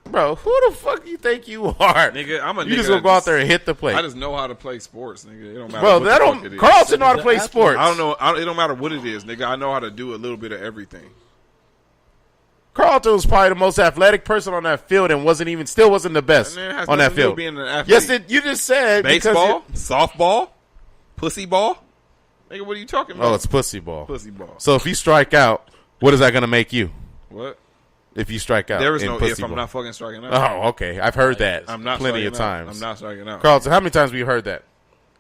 bro? Who the fuck you think you are? Nigga, I'm a You nigga just gonna that go out there and hit the plate, I just know how to play sports, nigga. It don't matter bro. what That the fuck it don't. is. Carlton know how to play He's an sports. I don't know. It don't matter what it is, nigga. I know how to do a little bit of everything. Carlton was probably the most athletic person on that field, and still wasn't the best And it has on that nothing to do field. with being an athlete. Yes, you just said because Baseball, softball, pussy ball. Nigga, what are you talking about? Oh, it's pussy ball. pussy ball. So if you strike out, what is that gonna make you? What? If you strike out, There is in no pussy if. I'm ball? not fucking striking out. Oh, okay. I've heard that. I'm not plenty striking of out. times. I'm not striking out. Carlton, how many times have you heard that?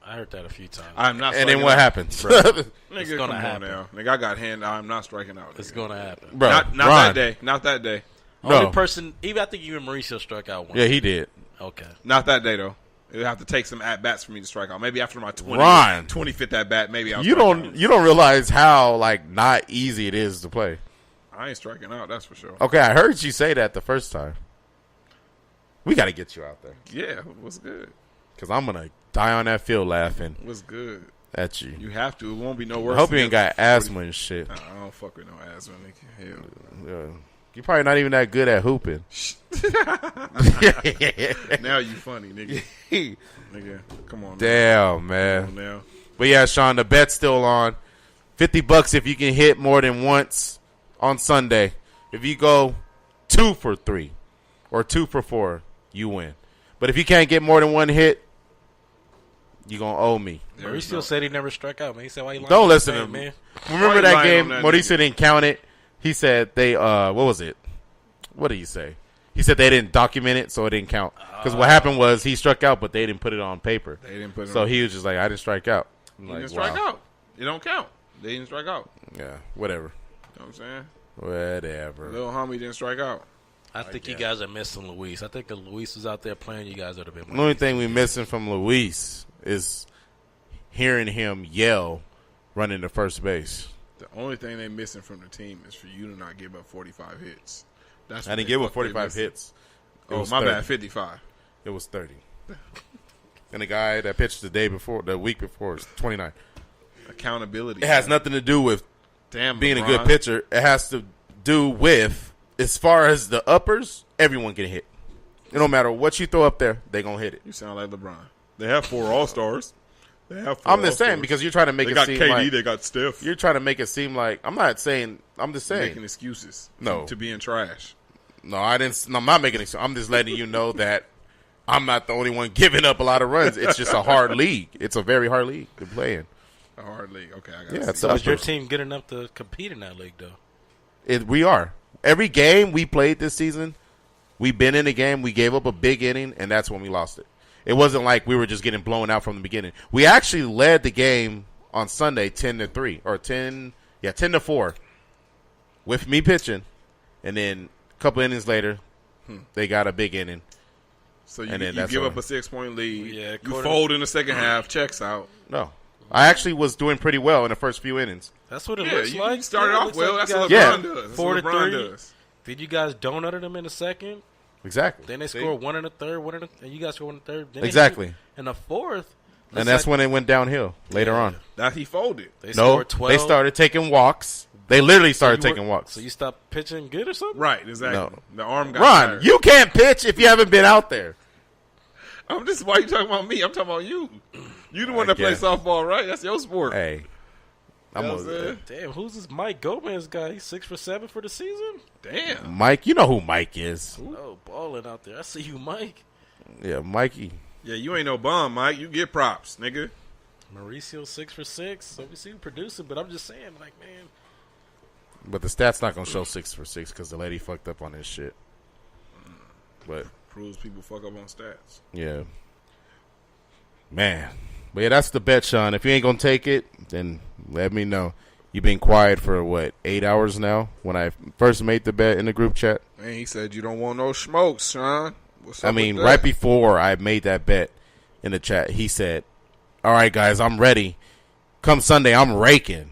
I heard that a few times. I'm not. And striking then what out. happens, Bro. bro? Nigga, gonna come happen. on now. Nigga, I got hand. I'm not striking out. It's nigga. going to happen. Not Ron, that day. Not that day. No. Only person, even I think even Mauricio struck out one. Yeah, he did. Okay. Not that day though. It'll have to take some at bats for me to strike out. Maybe after my 25th at bat, maybe I'll You strike don't out. you don't realize how like not easy it is to play. I ain't striking out. That's for sure. Okay, I heard you say that the first time. We got to get you out there Yeah. What's good? because I'm gonna die on that field laughing What's good? at you. You have to. It won't be no I worse. hope you than ain't got asthma and shit. I don't fuck with no asthma, nigga. Hell. Yeah. You're probably not even that good at hooping. Now you funny, nigga. Nigga, come on. Damn, Now. man. Come on now. But yeah, Sean, the bet's still on. $50 if you can hit more than once on Sunday. If you go 2 for 3 or 2 for 4, you win. But if you can't get more than one hit, you're going to owe me. Mauricio said he never struck out, man. He said, why you lying Don't on listen that to him, man. Remember Why you that lying game? on that Mauricio nigga? didn't count it. He said they, what was it? What did he say? He said they didn't document it, so it didn't count. Because what happened was he struck out, but they didn't put it on paper. They didn't put it so on he was just like, I didn't strike out. I'm He like, didn't strike wow. out. It don't count. They didn't strike out. Yeah, whatever. You know what I'm saying? Whatever. Little homie didn't strike out. I think you guys are missing Luis. I think if Luis was out there playing, you guys would have been. The only thing we missing from Luis is hearing him yell running to first base. The only thing they missing from the team is for you to not give up 45 hits. That's I didn't give up 45 hits. It Oh, was my 30. bad, 55. It was 30. And the guy that pitched the week before, is 29. Accountability. It has nothing to do with Damn, being LeBron. a good pitcher. It has to do with, as far as the uppers, everyone can hit. It don't matter what you throw up there, they going to hit it. You sound like LeBron. They have 4 All-Stars. I'm just saying, because you're trying to make they it got seem KD, like they got Steph. you're trying to make it seem like I'm not saying. I'm just saying. Making excuses. No. To being trash. No, I didn't. No, I'm not making it. I'm just letting you know that I'm not the only one giving up a lot of runs. It's just a hard league. It's a very hard league to play in. A hard league. Okay, I got Yeah, it. it's So is your uppers. team good enough to compete in that league, though? We are. Every game we played this season, we've been in a game. We gave up a big inning, and that's when we lost it. It wasn't like we were just getting blown out from the beginning. We actually led the game on Sunday 10-3 or 10-4 with me pitching, and then a couple innings later, they got a big inning. So you, And then you that's give all. up a 6-point lead. Yeah, you quarter- fold in the second half. Checks out. No, I actually was doing pretty well in the first few innings. That's what it Yeah, looks you like. started Yeah, it off looks well. like That's you what guys- LeBron does. That's 4 what to LeBron 3. does. Did you guys donut them in the second? Exactly. Then they See? scored 1 in the third, and you guys scored 1 in the third. Then Exactly. In the fourth. And that's when it went downhill later on. That he folded. They No, scored 12. they started taking walks. They literally started You were- taking walks. So you stopped pitching good or something? Right, exactly. No. The arm got Ron, tired. you can't pitch if you haven't been out there. I'm just why you talking about me? I'm talking about you. You the one that plays guess. softball, right? That's your sport. Hey, I'm You know what I'm gonna, saying? Damn, who's this Mike Gomez guy? He's 6 for 7 for the season? Damn. Mike. You know who Mike is? Oh, balling out there. I see you, Mike. Yeah, Mikey. Yeah, you ain't no bum, Mike. You get props, nigga. Mauricio 6 for 6. So we see you producing, but I'm just saying, like, man. But the stats not gonna show 6 for 6 because the lady fucked up on his shit. But Proves people fuck up on stats. yeah, man. But yeah, that's the bet, Sean. If you ain't gonna take it, then let me know. You've been quiet for what, 8 hours now? When I first made the bet in the group chat. Man, he said you don't want no smokes, son. What's up I mean, with that? right before I made that bet in the chat, he said, "All right, guys, I'm ready. Come Sunday, I'm raking."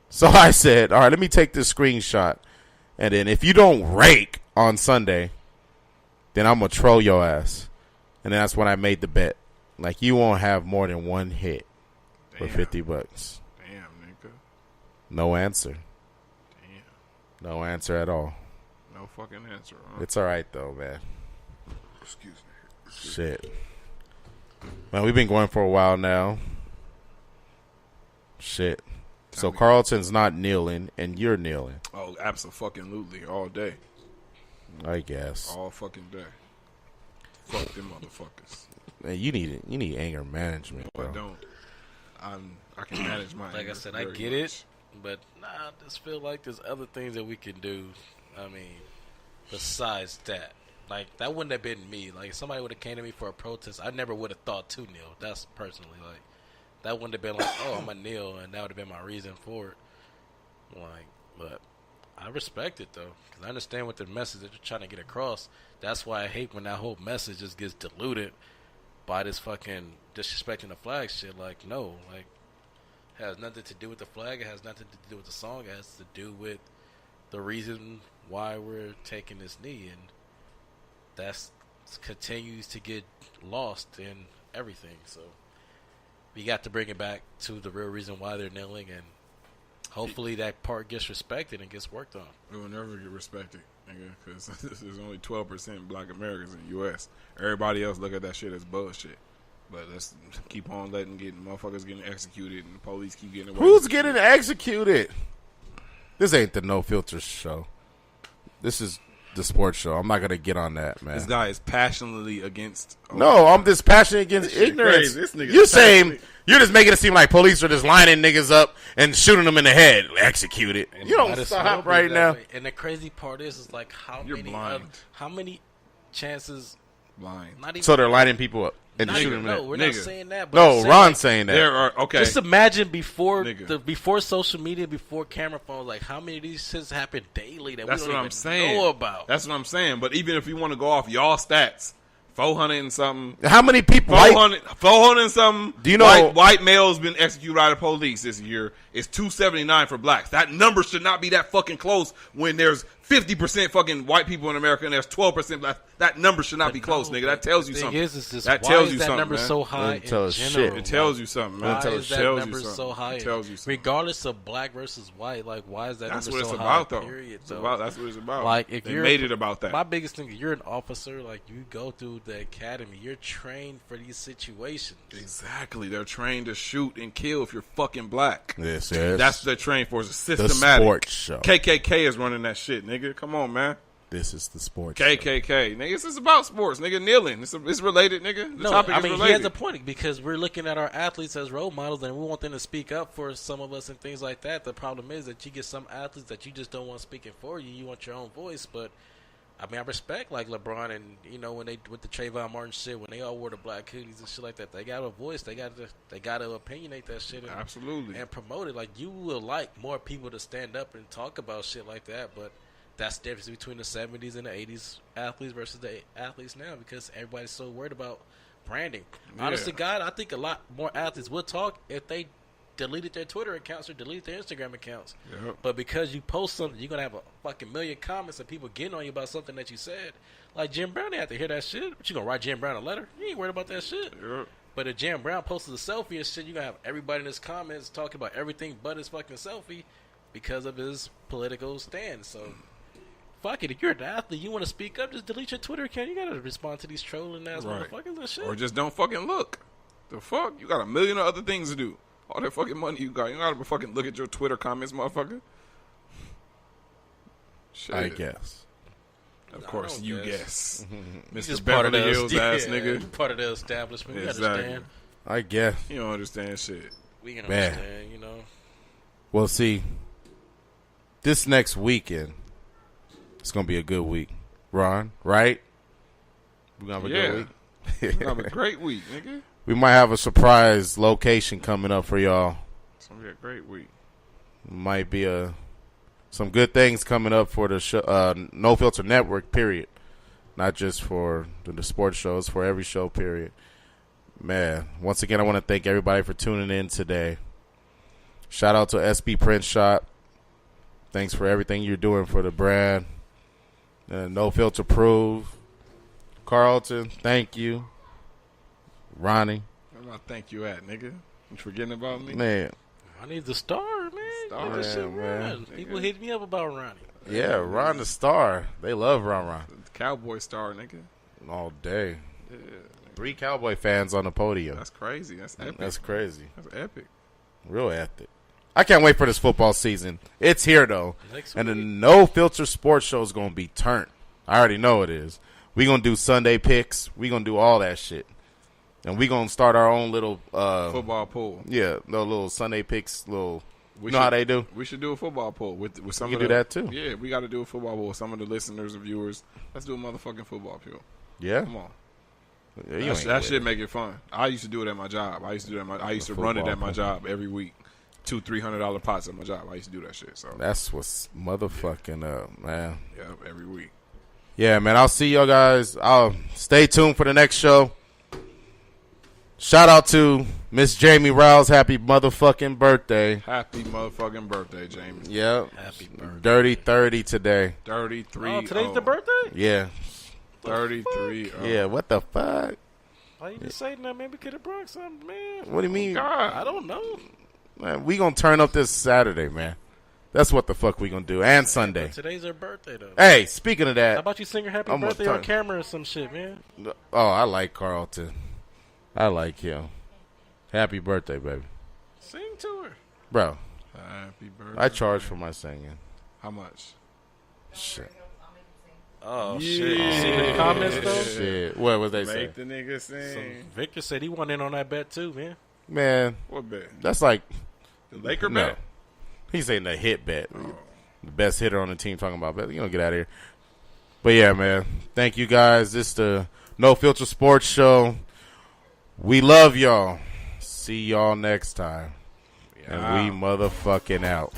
So I said, "All right, let me take this screenshot, and then if you don't rake on Sunday, then I'm gonna troll your ass." And then that's when I made the bet. Like, you won't have more than one hit for Damn. $50. Damn, nigga. No answer. Damn. No answer at all. No fucking answer, huh? It's all right though, man. Excuse me. Shit. Man, we've been going for a while now. Shit. So me. Carlton's not kneeling, and you're kneeling, Oh, absolutely. All day. I guess. All fucking day. Fuck them motherfuckers. Man, you need anger management, No, I bro. don't. I can manage my Like I anger said, I very get much. it. But, nah, I just feel like there's other things that we can do. I mean, besides that. Like, that wouldn't have been me. Like, if somebody would have came to me for a protest, I never would have thought to kneel. That's personally, like, that wouldn't have been like, oh, I'm going to kneel, and that would have been my reason for it. Like, but I respect it, though, because I understand what the message that you're trying to get across. That's why I hate when that whole message just gets diluted by this fucking disrespecting the flag shit. Like, no, like, it has nothing to do with the flag. It has nothing to do with the song. It has to do with the reason why we're taking this knee, and that continues to get lost in everything. So we got to bring it back to the real reason why they're kneeling, and hopefully that part gets respected and gets worked on. It will never get respected, nigga, because there's only 12% black Americans in the U.S. Everybody else look at that shit as bullshit. But let's keep on motherfuckers getting executed and the police keep getting away. Who's with getting executed? This ain't the No Filter show. This is the sports show. I'm not gonna get on that, man. This guy is passionately against. No, I'm just passionate against ignorance. Crazy. This nigga You're is saying passionate. you're just making it seem like police are just lining niggas up and shooting them in the head, executed. You Might don't as well stop be right that now. way. And the crazy part is like You're blind. how many chances? Blind. Not even. So they're lining people up and not shooting even, them. no, we're Nigga. not saying that. But No, I'm saying, Ron's like, saying that. There are okay. Just imagine before Nigga. before social media, before camera phones, like how many of these shits happen daily that That's we what don't I'm even saying. know about. That's what I'm saying. But even if you want to go off y'all stats, 400 and something. How many people? 400 and something. Do you know- white males been executed by the police this year? It's 279 for blacks. That number should not be that fucking close when there's 50% fucking white people in America and there's 12% black. That number should not be close, nigga. That tells you the thing something. is just, That why tells is you that something, number man. so high Doesn't tell in us shit. general? It tells you something, man. Why It is that tells you number something. so high? It tells you something. Regardless of black versus white, like why is that That's number what so it's high? about, though. Period. It's though. about, that's what it's about. Like if they you're made it about that. My biggest thing, you're an officer, like you go through the academy, you're trained for these situations. Exactly. They're trained to shoot and kill if you're fucking black. Yes, That's what they're trained for. It's the systematic. sports show. KKK is running that shit, nigga. Come on, man. This is the sports show. KKK, nigga. This is about sports, nigga. Kneeling. It's related, nigga. The No, topic I is mean related. he has a point because we're looking at our athletes as role models, and we want them to speak up for some of us and things like that. The problem is that you get some athletes that you just don't want speaking for you. You want your own voice, but I mean I respect like LeBron and you know when they with the Trayvon Martin shit when they all wore the black hoodies and shit like that. They got a voice. They got to opinionate that shit. Absolutely. And promote it. Like you will like more people to stand up and talk about shit like that, but that's the difference between the 70s and the 80s athletes versus the athletes now because everybody's so worried about branding. Yeah. Honestly, God, I think a lot more athletes would talk if they deleted their Twitter accounts or deleted their Instagram accounts. Yep. But because you post something, you're going to have a fucking million comments of people getting on you about something that you said. Like Jim Brown, they have to hear that shit. But you going to write Jim Brown a letter? You ain't worried about that shit. Yep. But if Jim Brown posted a selfie and shit, you're going to have everybody in his comments talking about everything but his fucking selfie because of his political stand. So, fuck it. If you're an athlete, you want to speak up, just delete your Twitter account. You got to respond to these trolling ass Right. motherfuckers and shit. Or just don't fucking look. The fuck? You got a million other things to do. All that fucking money you got. You gotta fucking look at your Twitter comments, motherfucker. Shit. I guess. Of I course, don't you guess. guess. Just Mr. part of Beverly the Hills ass nigga. you part of the establishment. We Exactly. understand. I guess. You don't understand shit. We can Man. understand, you know. Well, see, this next weekend, it's gonna be a good week, Ron. Right? We're gonna have a good week. We have a great week, nigga. We might have a surprise location coming up for y'all. It's gonna be a great week. Might be some good things coming up for the show, No Filter Network. Period. Not just for the sports shows, for every show. Period. Man, once again, I want to thank everybody for tuning in today. Shout out to SB Print Shop. Thanks for everything you're doing for the brand. No Filter Proof. Carlton, thank you. Ronnie, Where my thank you at, nigga? You forgetting about me? man. I need the star, man. Star, Get that shit man. run. People hit me up about Ronnie. Yeah, Ron the Star. They love Ron The Cowboy star, nigga. all day. Yeah, 3 Cowboy fans on the podium. that's crazy. That's epic. That's crazy. That's epic. Real ethic. I can't wait for this football season. It's here, though. Next And the week. No Filter Sports Show is going to be turned. I already know it is. We're going to do Sunday picks. We're going to do all that shit. And we're going to start our own little... Football pool. Yeah, no little Sunday picks, little... We You know how should- they do? We should do a football poll with some You of can the, do that, too. Yeah, we got to do a football poll with some of the listeners and viewers. Let's do a motherfucking football poll. Yeah? Come on. Yeah, you That, ain't that with shit it. make it fun. I used to do it at my job. I used to run it football at my pool. job every week. $200-$300 pots at my job. I used to do that shit. So That's what's motherfucking up, man. yeah, every week. Yeah, man. I'll see y'all guys. I'll stay tuned for the next show. Shout out to Miss Jamie Rouse. Happy motherfucking birthday. Happy motherfucking birthday, Jamie. Yep. Happy birthday. Dirty 30 today. 33. Oh, today's the birthday? Yeah. 33. Yeah, what the fuck? Why you just saying that, man? We could have brought something, man. What do you mean? God. I don't know. Man, we gonna turn up this Saturday, man. That's what the fuck we gonna do. And Sunday. Today's her birthday, though. Hey, speaking of How that. about you sing her happy I'm gonna birthday on turn- camera or some shit, man? Oh, I like Carlton. I like him. Happy birthday, baby. Sing to her. Bro, Happy birthday. I charge for my singing. How much? Shit. Oh shit! You see the comments though? Shit. What was they say? Make the nigga sing. Victor said he went in on that bet too, man. Man, What bet? that's like The Laker no. bet? He's saying the hit bet. The best hitter on the team talking about bet. You don't get out of here. But yeah, man. Thank you guys. This is the No Filter Sports Show. We love y'all. See y'all next time. And we motherfucking out.